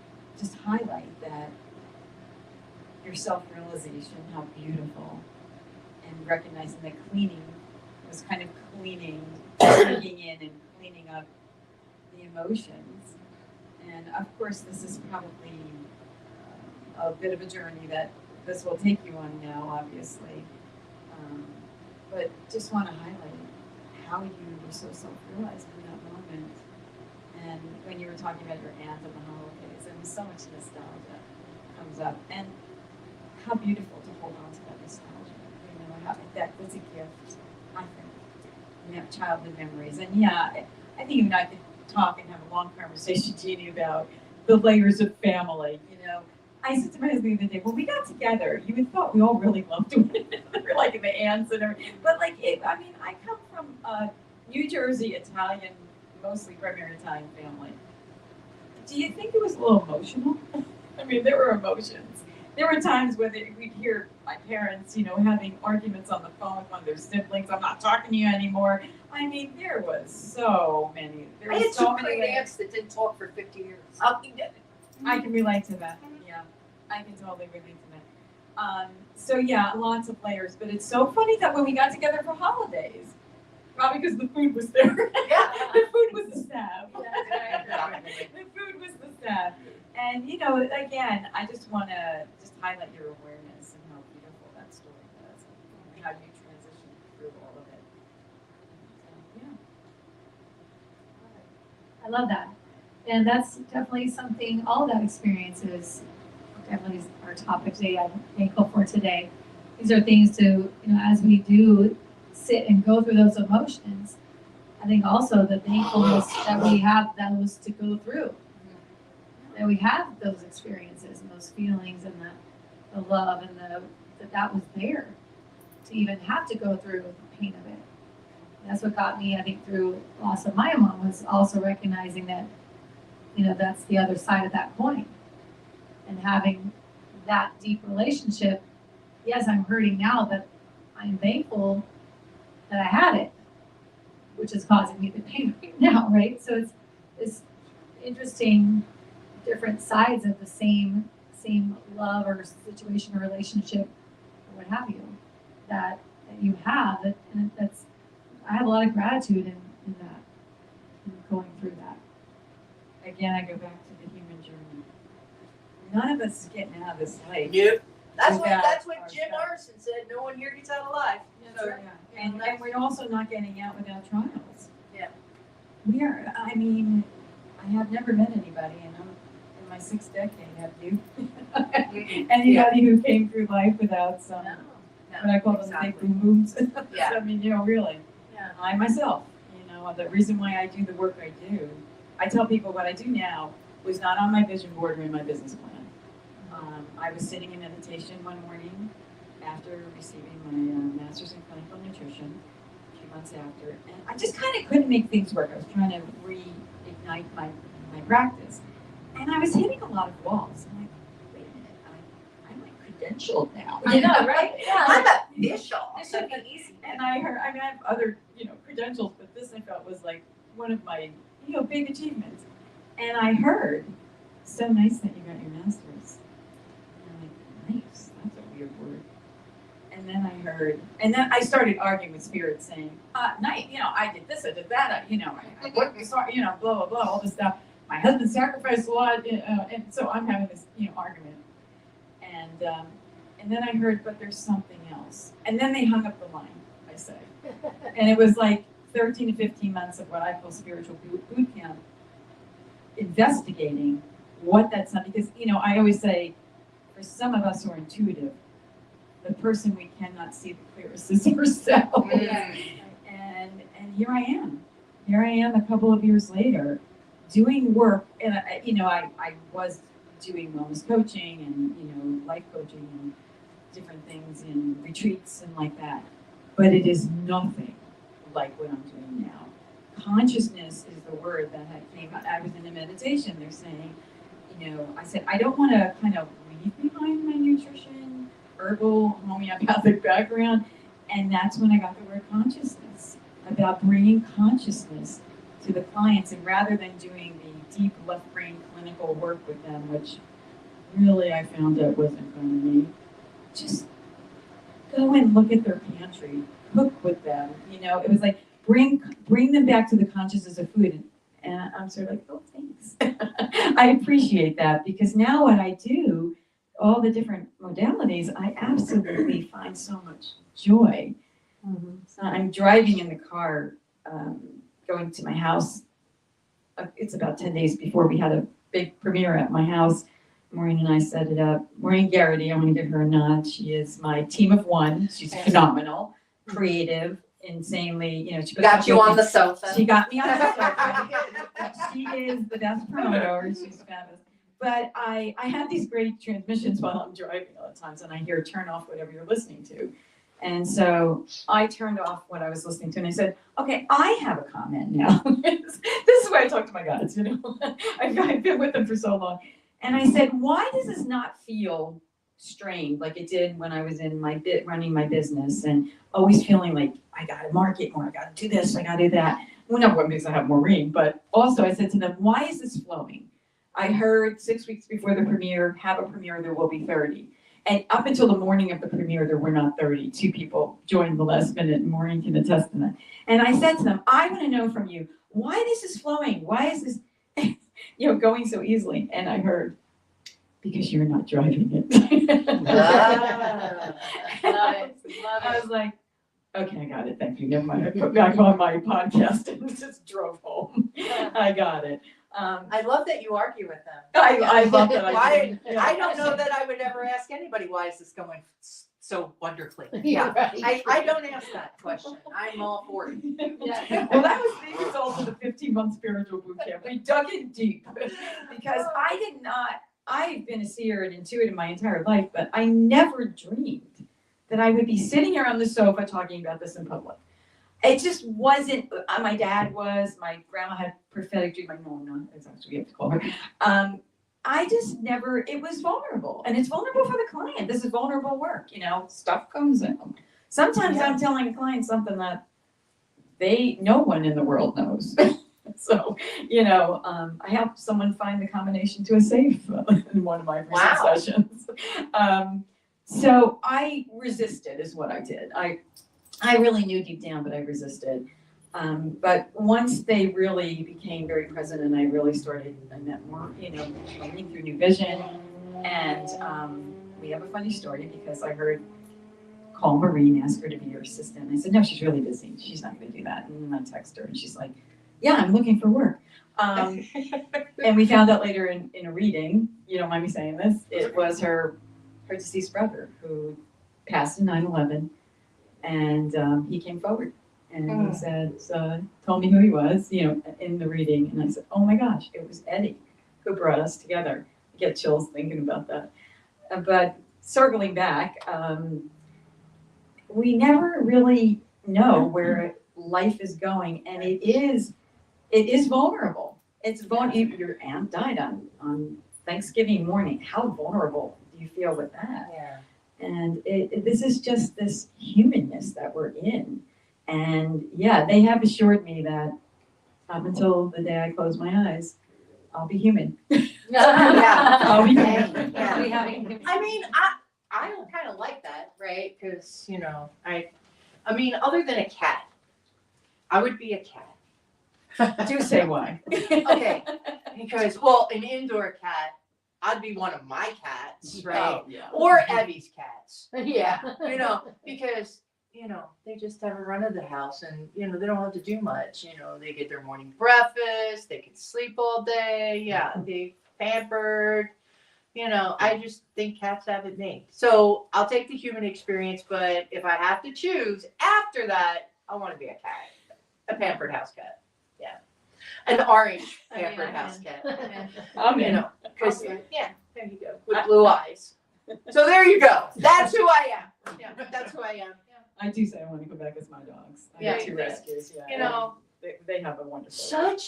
just highlight that your self-realization, how beautiful, and recognizing that cleaning was kind of digging in and cleaning up the emotions. And of course, this is probably a bit of a journey that this will take you on now, obviously. But just want to highlight how you were so self-realized in that moment. And when you were talking about your aunt at the holidays, there was so much nostalgia comes up. And how beautiful to hold on to that nostalgia. How that's a gift, I think. You have childhood memories. And yeah, I think you and I could talk and have a long conversation, Jeannie, about the layers of family. I said to my husband the other day, when we got together, you would thought we all really loved one another, like the aunts and everything. But like, I mean, I come from a New Jersey Italian, mostly primarily Italian family. Do you think it was a little emotional? I mean, there were emotions. There were times when we'd hear my parents, having arguments on the phone with one of their siblings. I'm not talking to you anymore. I mean, there was so many. There I was had so two many great ways. aunts that didn't talk for 50 years. I can relate to that. Yeah, I can totally relate to that. So yeah, lots of layers. But it's so funny that when we got together for holidays, probably because the food was there. Yeah. The food was the staff. The food was the staff. And again, I just want to just highlight your awareness and how beautiful that story was, and how you transitioned through all of it. So, yeah. I love that. And that's definitely something, all that experience is definitely our topic today. I'm thankful for today. These are things to, as we do sit and go through those emotions, I think also the thankfulness that we have those to go through, that we have those experiences and those feelings and the love and that was there to even have to go through the pain of it. And that's what got me, I think, through loss of my mom, was also recognizing that, that's the other side of that coin. And having that deep relationship, yes, I'm hurting now, but I'm thankful that I had it, which is causing me the pain right now, right? So it's interesting, different sides of the same love or situation or relationship or what have you that you have, and that's, I have a lot of gratitude in that, in going through that. Again, I go back to the human journey. None of us is getting out of this life. Nope. That's Without what our Jim stuff. Morrison said. No one here gets out alive. So, Yeah. And we're also not getting out without trials. Yeah. We are, I mean, I have never met anybody, and I'm in my 6th decade, have you? Anybody who came through life without some, No, what I call them exactly. big boom booms. Yeah. I mean, really. Yeah. I myself, the reason why I do the work I do, I tell people what I do now was not on my vision board or in my business plan. I was sitting in meditation one morning after receiving my master's in clinical nutrition, a few months after, and I just kind of couldn't make things work. I was trying to reignite my practice, and I was hitting a lot of walls. I'm like, wait a minute, I'm like credentialed now. I know, right? Yeah. I'm official. This should be easy. And I heard, I have other, credentials, but this I felt was like one of my, big achievements. And I heard, so nice that you got your master's. And I'm like, nice, that's a weird word. And then I started arguing with spirit saying, nice, I did this, I did that, I worked this hard, blah, blah, blah, all this stuff. My husband sacrificed a lot, and so I'm having this, argument. And then I heard, but there's something else. And then they hung up the line, I say. And it was like 13 to 15 months of what I call spiritual boot camp, investigating what that's not, because, I always say, for some of us who are intuitive, the person we cannot see the clearest is ourselves. And here I am. Here I am a couple of years later, doing work, and I was doing wellness coaching and, life coaching and different things in retreats and like that. But it is nothing like what I'm doing now. Consciousness is the word that came out. I was in a meditation. They're saying, I said, I don't want to kind of leave behind my nutrition, herbal, homeopathic background. And that's when I got the word consciousness, about bringing consciousness to the clients. And rather than doing the deep left brain clinical work with them, which really I found out wasn't going to me, just go and look at their pantry, cook with them. It was like bring them back to the consciousness of food. And I'm sort of like, oh, thanks. I appreciate that, because now what I do, all the different modalities, I absolutely find so much joy. So I'm driving in the car, going to my house. It's about 10 days before we had a big premiere at my house. Maureen and I set it up. Maureen Garrity, I want to give her a nod. She is my team of one. She's phenomenal, creative, insanely, she Got you on the sofa. She got me on the sofa. She is the best promoter. She's fabulous. But I have these great transmissions while I'm driving a lot of times, and I hear turn off whatever you're listening to. And so I turned off what I was listening to, and I said, okay, I have a comment now. This is why I talk to my guides, I've been with them for so long. And I said, why does this not feel strained like it did when I was in my running my business and always feeling like I gotta market more, I gotta do this, I gotta do that. Well, number one, because I have Maureen, but also I said to them, why is this flowing? I heard 6 weeks before the premiere, have a premiere, there will be 30. And up until the morning of the premiere, there were not 30. 2 people joined the last minute, and Maureen can attest to that. And I said to them, I want to know from you, why this is flowing? Why is this, going so easily? And I heard, because you're not driving it. Love it. I was like, okay, I got it. Thank you. Never mind. I put back on my podcast and just drove home. I got it. I love that you argue with them. I love that. I don't know that I would ever ask anybody, why is this going so wonderfully? Yeah, I don't ask that question. I'm all for it. Yeah. Well, that was the result of the 15-month spiritual boot camp. We dug in deep because I've been a seer and intuitive my entire life, but I never dreamed that I would be sitting here on the sofa talking about this in public. It just wasn't, my dad was, my grandma had prophetic dream, my mom, that's actually what you have to call her. I just never, it was vulnerable, and it's vulnerable for the client. This is vulnerable work, stuff comes in. Sometimes I'm telling a client something that no one in the world knows. So, I helped someone find the combination to a safe in one of my recent sessions. So I resisted is what I did. I really knew deep down, but I resisted. But once they really became very present and I met more, learning through New Vision. And we have a funny story because I heard, call Maureen, ask her to be your assistant. I said, no, she's really busy. She's not going to do that. And then I text her and she's like, yeah, I'm looking for work. And we found out later in a reading, you don't mind me saying this, it was her deceased brother who passed in 9/11. And he came forward and he said, told me who he was, in the reading. And I said, oh my gosh, it was Eddie who brought us together. I get chills thinking about that. But circling back, we never really know where life is going. And it is vulnerable. It's vulnerable. Your aunt died on Thanksgiving morning. How vulnerable do you feel with that? Yeah. And this is just this humanness that we're in. And they have assured me that up until the day I close my eyes, I'll be human. I'll be human. Yeah. I mean, I kind of like that, right? Because, I mean, other than a cat, I would be a cat. Do say why. Okay. Because, well, an indoor cat, I'd be one of my cats, right? Oh, yeah. Or Evie's cats. Yeah. Because, they just have a run of the house and, they don't have to do much. They get their morning breakfast, they can sleep all day. Yeah, they pampered. I just think cats have it made. So I'll take the human experience, but if I have to choose after that, I want to be a cat, a pampered house cat. Yeah. An orange pampered house cat. Because, there you go, with blue eyes. So there you go. That's who I am. Yeah, that's who I am. Yeah. I do say I want to go back as my dogs. I got 2 rescues. Yeah. They have a wonderful.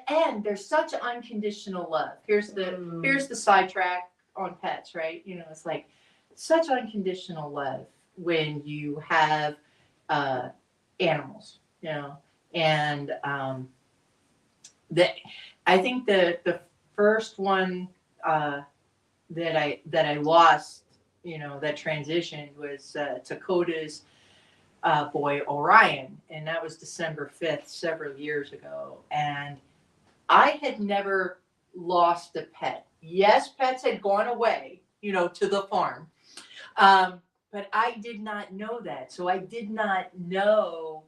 And there's such unconditional love. Here's the sidetrack on pets, right? It's like such unconditional love when you have animals, and I think the first one that I lost, that transitioned was Dakota's boy Orion, and that was December 5th, several years ago. And I had never lost a pet. Yes, pets had gone away, to the farm, but I did not know that. So I did not know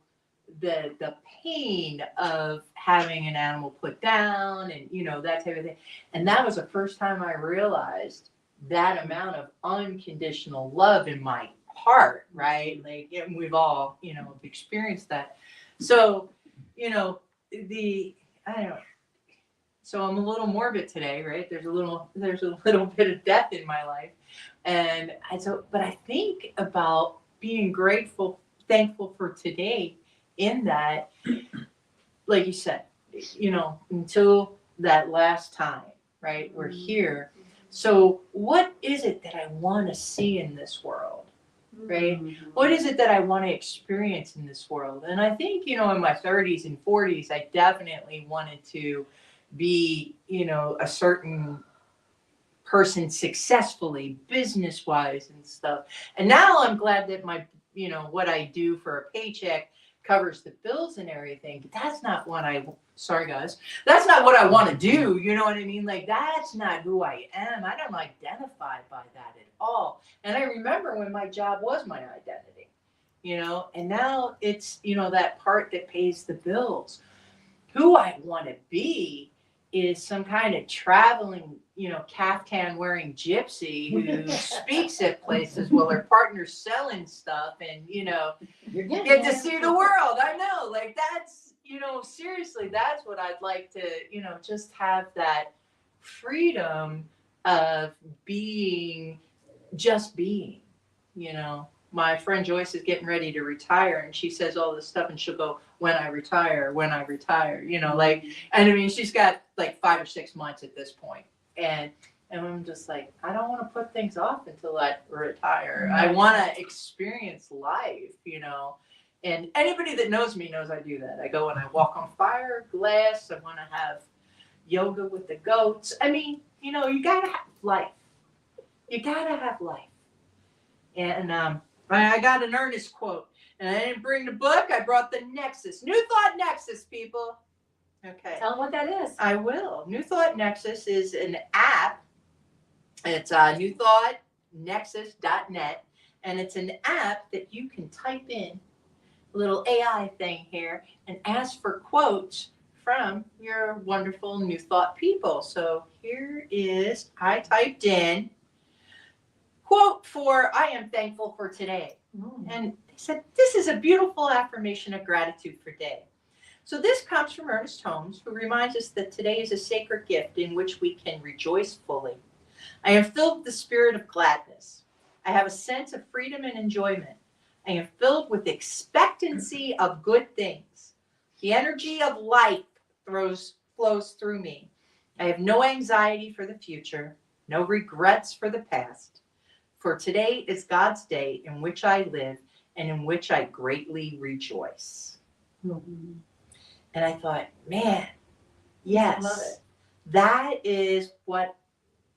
the pain of having an animal put down and that type of thing. And that was the first time I realized that amount of unconditional love in my heart, right? Like, we've all experienced that. So I don't know, So I'm a little morbid today, right? There's a little bit of death in my life. But I think about being thankful for today in that, like you said, until that last time, right? We're here. So what is it that I want to see in this world, right? What is it that I want to experience in this world? And I think, in my 30s and 40s, I definitely wanted to be, a certain person successfully, business-wise and stuff. And now I'm glad that my, what I do for a paycheck covers the bills and everything. But that's not what sorry guys, that's not what I want to do. You know what I mean? Like, that's not who I am. I don't identify by that at all. And I remember when my job was my identity, and now it's, that part that pays the bills. Who I want to be is some kind of traveling, caftan wearing gypsy who speaks at places while her partner's selling stuff and, get to see the world. I know, like, that's, seriously, that's what I'd like to, just have that freedom of just being. My friend Joyce is getting ready to retire and she says all this stuff and she'll go, when I retire, like, and I mean, she's got like 5 or 6 months at this point. And I'm just like, I don't want to put things off until I retire. I want to experience life, and anybody that knows me knows I do that. I go and I walk on fire, glass. I want to have yoga with the goats. I mean, you got to have life. You got to have life. And I got an Ernest quote. And I didn't bring the book. I brought the Nexus. New Thought Nexus, people. Okay. Tell them what that is. I will. New Thought Nexus is an app. It's newthoughtnexus.net. And it's an app that you can type in, a little AI thing here, and ask for quotes from your wonderful New Thought people. So here is, I typed in, quote for I am thankful for today. And they said, this is a beautiful affirmation of gratitude for day. So this comes from Ernest Holmes, who reminds us that today is a sacred gift in which we can rejoice fully. I am filled with the spirit of gladness. I have a sense of freedom and enjoyment. I am filled with expectancy of good things. The energy of life flows through me. I have no anxiety for the future, no regrets for the past. For today is God's day in which I live and in which I greatly rejoice. Mm-hmm. And I thought, man, yes, love it. That is what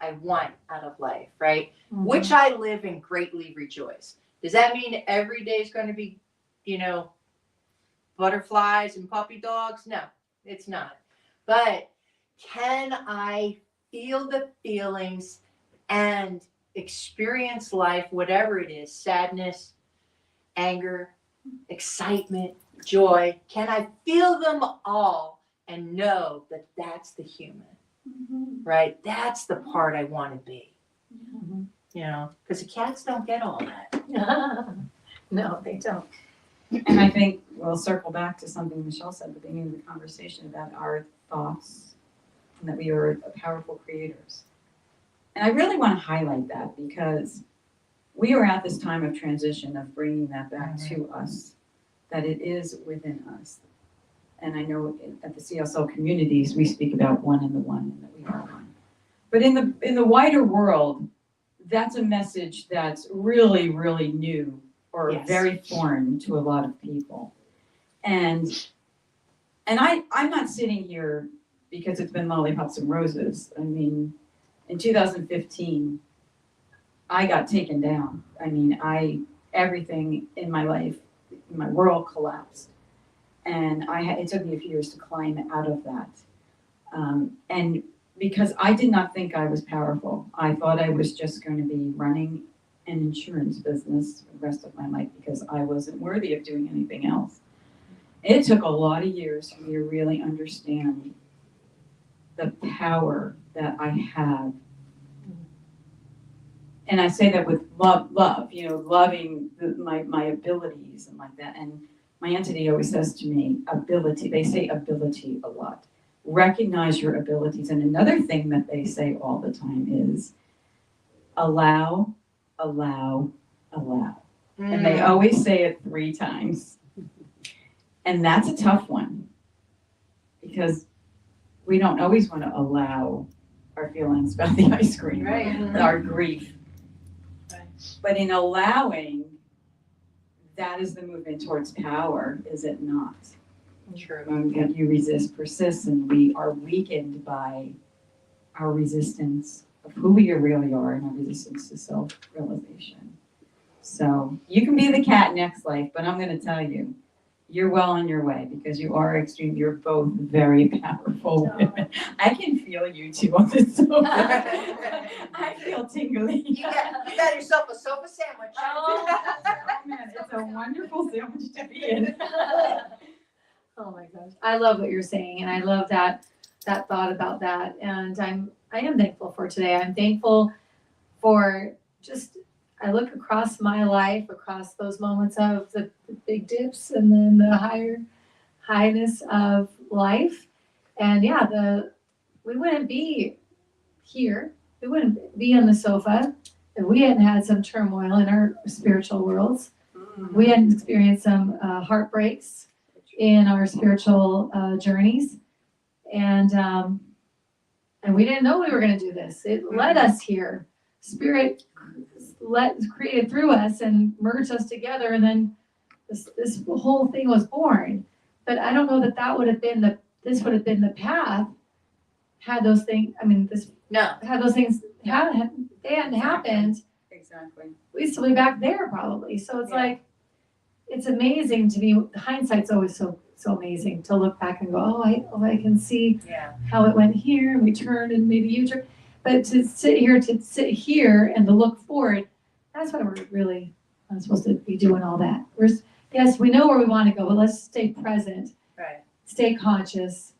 I want out of life, right? Mm-hmm. Which I live and greatly rejoice. Does that mean every day is going to be, butterflies and puppy dogs? No, it's not. But can I feel the feelings and experience life, whatever it is, sadness, anger, excitement, joy? Can I feel them all and know that that's the human, right? That's the part I want to be, because the cats don't get all that. No, they don't. And I think we'll circle back to something Michelle said at the beginning of the conversation about our thoughts and that we are powerful creators. And I really want to highlight that because we are at this time of transition of bringing that back to us, that it is within us. And I know at the CSL communities, we speak about one in the one and that we are one. But in the wider world, that's a message that's really, really new or very foreign to a lot of people. And I'm not sitting here because it's been lollipops and roses. I mean, in 2015, I got taken down. I mean, everything in my life, my world collapsed. And it took me a few years to climb out of that. And because I did not think I was powerful. I thought I was just going to be running an insurance business for the rest of my life because I wasn't worthy of doing anything else. It took a lot of years for me to really understand the power that I have. And I say that with love, loving my abilities and like that. And my entity always says to me, ability. They say ability a lot. recognize your abilities. And another thing that they say all the time is allow, allow, allow. And they always say it 3 times. And that's a tough one because we don't always want to allow our feelings about the ice cream, Right. our grief. Right. But in allowing, that is the movement towards power, is it not? True. That you resist persists, and we are weakened by our resistance of who we really are and our resistance to self-realization. So you can be the cat next life, but I'm going to tell you, you're well on your way because you are extreme. You're both very powerful women. I can feel you two on the sofa. I feel tingly. You got yourself a sofa sandwich. Oh, Man, it's a wonderful sandwich to be in. Oh my gosh. I love what you're saying, and I love that thought about that. And I am thankful for today. I'm thankful for just, I look across my life, across those moments of the big dips and then the highness of life. And yeah, we wouldn't be here. We wouldn't be on the sofa if we hadn't had some turmoil in our spiritual worlds. We hadn't experienced some heartbreaks in our spiritual journeys. And we didn't know we were going to do this. It led us here. Spirit created through us and merged us together, and then this whole thing was born. But I don't know that would have been this would have been the path had those things. I mean, had those things hadn't happened. Exactly. We'd still be back there probably. So it's like, it's amazing to me. Hindsight's always so amazing to look back and go, I can see how it went here, and we turned, and maybe you turned. But to sit here and to look forward, that's why we're really not supposed to be doing all that. Yes, we know where we want to go, but let's stay present, Right. stay conscious,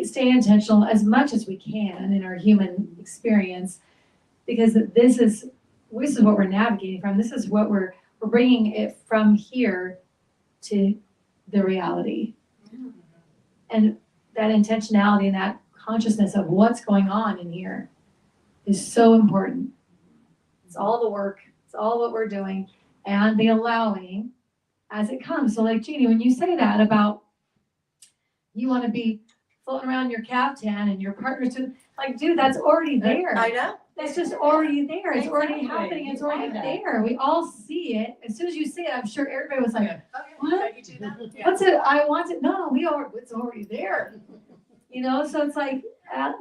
stay intentional as much as we can in our human experience, because this is what we're navigating from. This is what we're bringing it from here to the reality. Mm-hmm. And that intentionality and that consciousness of what's going on in here is so important. It's all the work. It's all what we're doing, and the allowing as it comes. So like Jeannie, when you say that about you want to be floating around your caftan and your partner's like, dude, that's already there. I know. That's just already there. It's already Exactly. happening. It's You already are that. there. We all see it. As soon as you see it, I'm sure everybody was like, what? You do that? Yeah. What's it? I want it. No, it's already there. So it's like,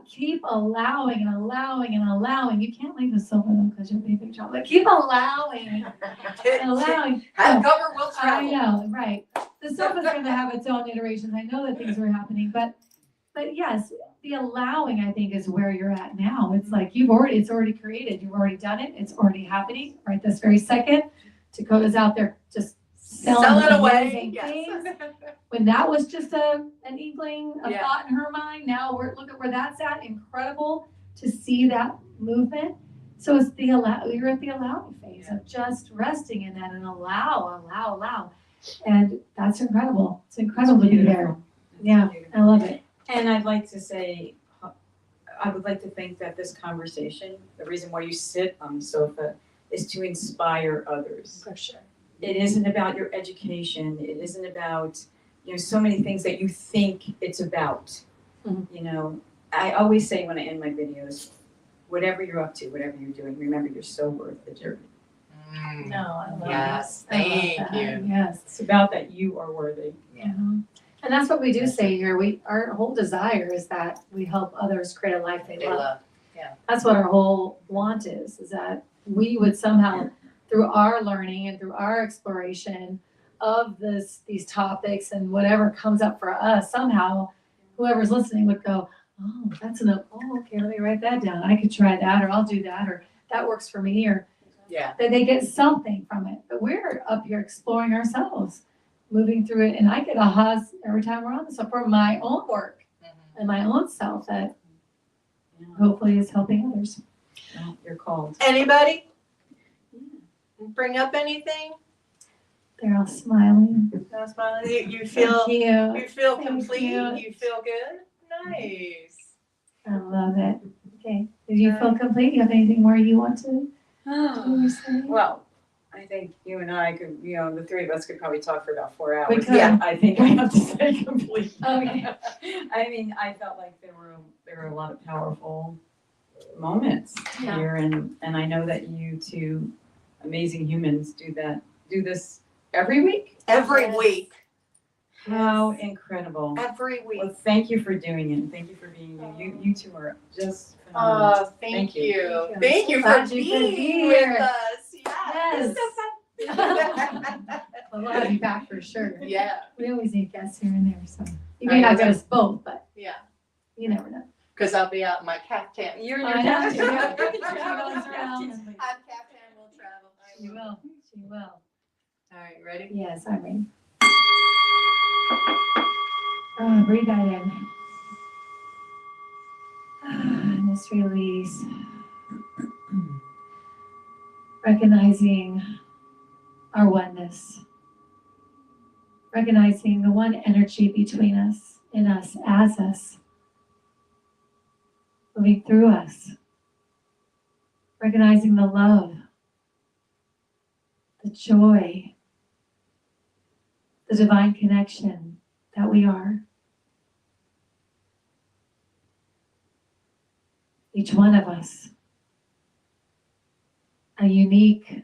keep allowing and allowing and allowing. You can't leave the sofa though because you'll be a big trouble. But keep allowing and allowing. Have cover, will I travel. know, right. The sofa's going to have its own iterations. I know that things are happening, but yes, the allowing, I think, is where you're at now. It's like it's already created. You've already done it. It's already happening right this very second. Dakota's out there just Sell it away. amazing Yes. things. When that was just an inkling, a Yeah. thought in her mind, now look at where that's at. Incredible to see that movement. So it's you're at the allowing phase of just resting in that and allow. And that's incredible. It's incredible to be there. Yeah, I love it. And I'd like to say, I would like to think that this conversation, the reason why you sit on the sofa, is to inspire others. For sure. It isn't about your education. It isn't about, so many things that you think it's about. Mhm. I always say when I end my videos, whatever you're up to, whatever you're doing, remember you're so worth the journey. No, I love Yes, that. I love thank that. you. Yes. It's about that you are worthy. Mhm. And that's what we do say here. Our whole desire is that we help others create a life they They love. love. That's what our whole want is that we would somehow, through our learning and through our exploration of these topics and whatever comes up for us, somehow whoever's listening would go, oh, okay, let me write that down. I could try that, or I'll do that, or that works for me, or Yeah. that they get something from it. But we're up here exploring ourselves, moving through it, and I get ahas every time we're on this. So for my own work and my own self, that hopefully is helping others. Well, you're called. Anybody? Bring up anything? They're all smiling. No, smiling. You feel Thank you. you feel Thank complete. you. You feel good. Nice. I love it. Okay, did you feel complete? You have anything more you want to say? Well, I think you and I could, the three of us could probably talk for about 4 hours. We could. Yeah. I think I have to say complete. Okay. I mean, I felt like there were a lot of powerful moments Yeah. here, and I know that you two amazing humans do this every week. Every Yes. week. How incredible! Every week. Well, thank you for doing it. Thank you for being you. You two are just phenomenal. Thank you. you. Thank Thank you. you Glad for you could be being here. with us. Yeah. Yes. It's so fun. Well, we'll have you back for sure. Yeah. We always need guests here and there, so you may not get us both, but Yeah. you never know. Because I'll be out in my caftan. You're in I your know, captain. she goes I'm caftan will travel. She will. She will. All right, ready? Yes, I'm ready. Breathe that in. And just release. Recognizing our oneness. Recognizing the one energy between us, in us, as us. Moving through us. Recognizing the love, the joy, the divine connection that we are. Each one of us, a unique,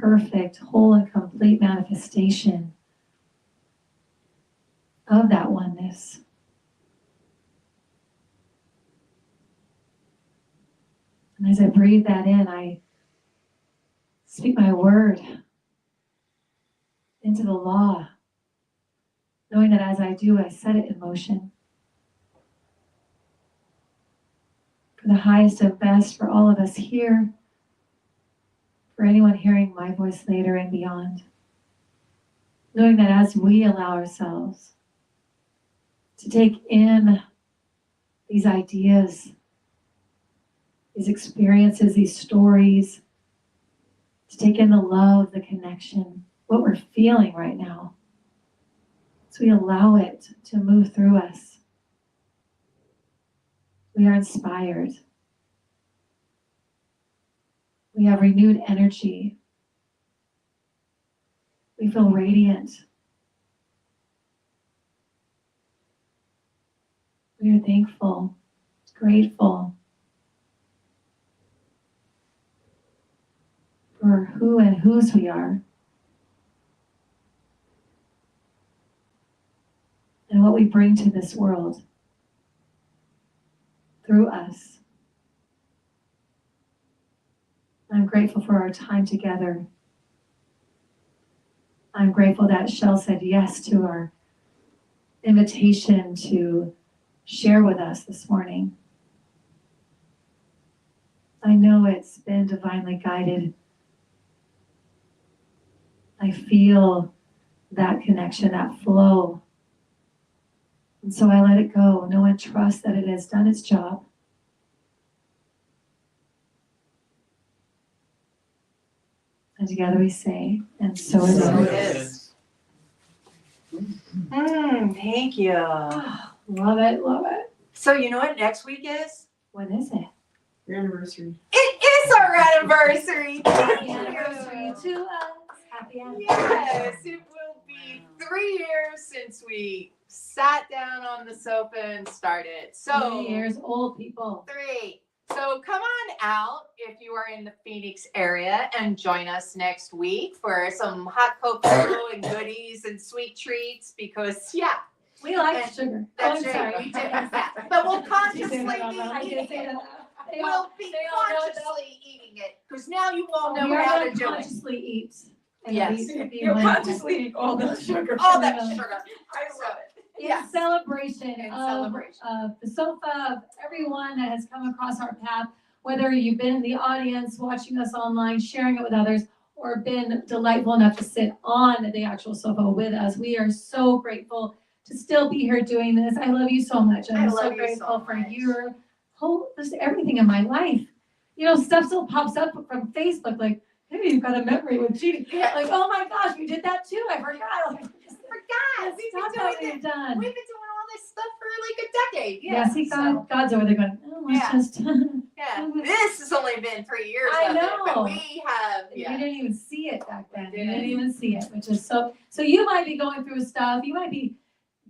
perfect, whole and complete manifestation of that oneness. And as I breathe that in, I speak my word into the law, knowing that as I do, I set it in motion for the highest and best for all of us here, for anyone hearing my voice later and beyond. Knowing that as we allow ourselves to take in these ideas, these experiences, these stories, to take in the love, the connection, what we're feeling right now. So we allow it to move through us. We are inspired. We have renewed energy. We feel radiant. We are thankful, grateful for who and whose we are, and what we bring to this world through us. I'm grateful for our time together. I'm grateful that Shel said yes to our invitation to share with us this morning. I know it's been divinely guided. I feel that connection, that flow. And so I let it go. Know and trust that it has done its job. And together we say, and so it So is. it is. Thank you. Love it, love it. So you know what next week is? When is it? Your anniversary. It is our anniversary. Happy Thank anniversary you. to us. Happy anniversary. Yes, it will be 3 years since we sat down on the sofa and started. So 3 years old, people. 3. So come on out if you are in the Phoenix area and join us next week for some hot cocoa and goodies and sweet treats because We like And sugar. that's I'm sorry. right. But we'll consciously I be didn't eating say it. that. They We'll all- be they all know that. consciously eating it because now you all know We are how gonna to do it. consciously eat. And Yes. be You'll mindful. consciously eat all that sugar. All that Yeah. sugar. I love it. In Yes. celebration In of celebration. the sofa, of everyone that has come across our path, whether you've been in the audience, watching us online, sharing it with others, or been delightful enough to sit on the actual sofa with us. We are so grateful to still be here doing this. I love you so much. I I'm love so you grateful so for much. your whole, just everything in my life. You know, stuff still pops up from Facebook, like, hey, you've got a memory with Judy. Yeah. Like, oh my gosh, we did that too. I forgot. Like, Forgot. the We've stuff been that doing we've done. We've been doing all this stuff for like a decade. Yeah, see, so, God's over there going, oh, let's Yeah. just. yeah. This has only been 3 years I of it, know. but we have, You yeah. didn't even see it back then. You Didn't. didn't even see it, which is so you might be going through stuff, you might be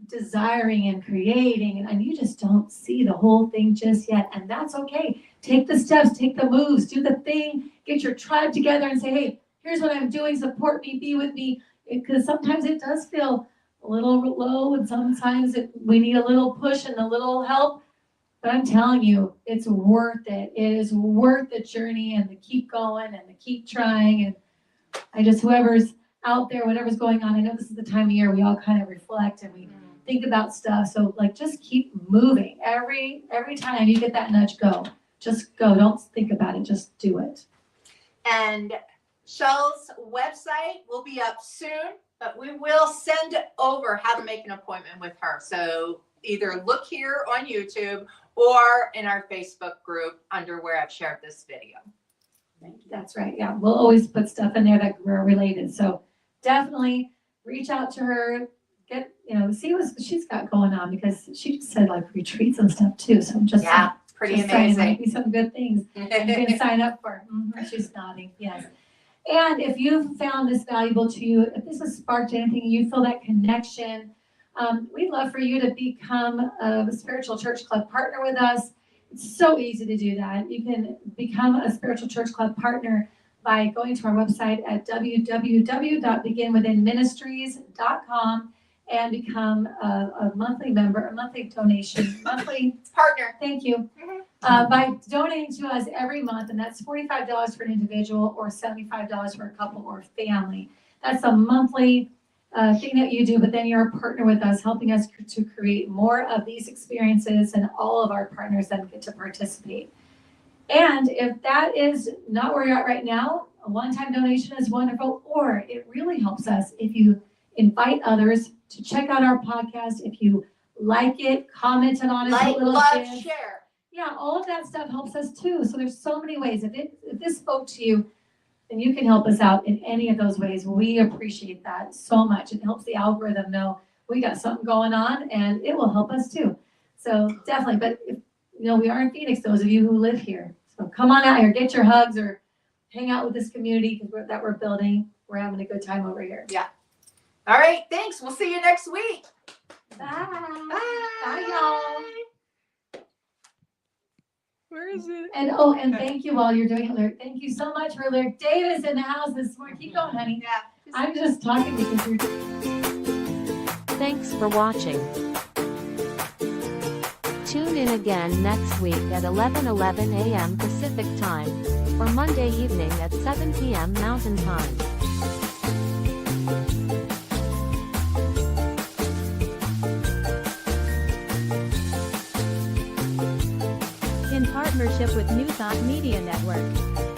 desiring and creating, and you just don't see the whole thing just yet, and that's okay. Take the steps, take the moves, do the thing, get your tribe together and say, hey, here's what I'm doing, support me, be with me, because sometimes it does feel a little low, and sometimes we need a little push and a little help. But I'm telling you, it's worth it. It is worth the journey and to keep going and to keep trying. And whoever's out there, whatever's going on, I know this is the time of year we all kind of reflect and we think about stuff. So like, just keep moving. Every time you get that nudge, go. Just go. Don't think about it. Just do it. And Shel's website will be up soon, but we will send over how to make an appointment with her. So either look here on YouTube or in our Facebook group under where I've shared this video. That's right. Yeah. We'll always put stuff in there that we're related. So definitely reach out to her, see what she's got going on, because she just said like retreats and stuff too. So I'm just Pretty just saying, amazing. might be some good things you can sign up for. She's nodding. Yes. And if you've found this valuable to you, if this has sparked anything, you feel that connection, we'd love for you to become a spiritual church club partner with us. It's so easy to do that. You can become a spiritual church club partner by going to our website at www.beginwithinministries.com and become a monthly member, a monthly donation, monthly Partner. Thank you. By donating to us every month, and that's $45 for an individual or $75 for a couple or family. That's a monthly thing that you do, but then you're a partner with us, helping us to create more of these experiences, and all of our partners then get to participate. And if that is not where you're at right now, a one-time donation is wonderful, or it really helps us if you invite others to check out our podcast, if you like it, commented on it, Like, little love, kids. share. Yeah, all of that stuff helps us too. So there's so many ways. If this spoke to you, then you can help us out in any of those ways. We appreciate that so much. It helps the algorithm know we got something going on, and it will help us too. So definitely, but we are in Phoenix, those of you who live here. So come on out here, get your hugs, or hang out with this community that we're building. We're having a good time over here. Yeah. All right, thanks. We'll see you next week. Bye. Bye. Bye, y'all. Where is it? And thank you while you're doing it, Lyric. Thank you so much for Lyric. Davis in the house this morning. Keep going, honey. Yeah. I'm just talking because you're. Thanks for watching. Tune in again next week at 11:11 a.m. Pacific Time, or Monday evening at 7 p.m. Mountain Time. In partnership with New Thought Media Network.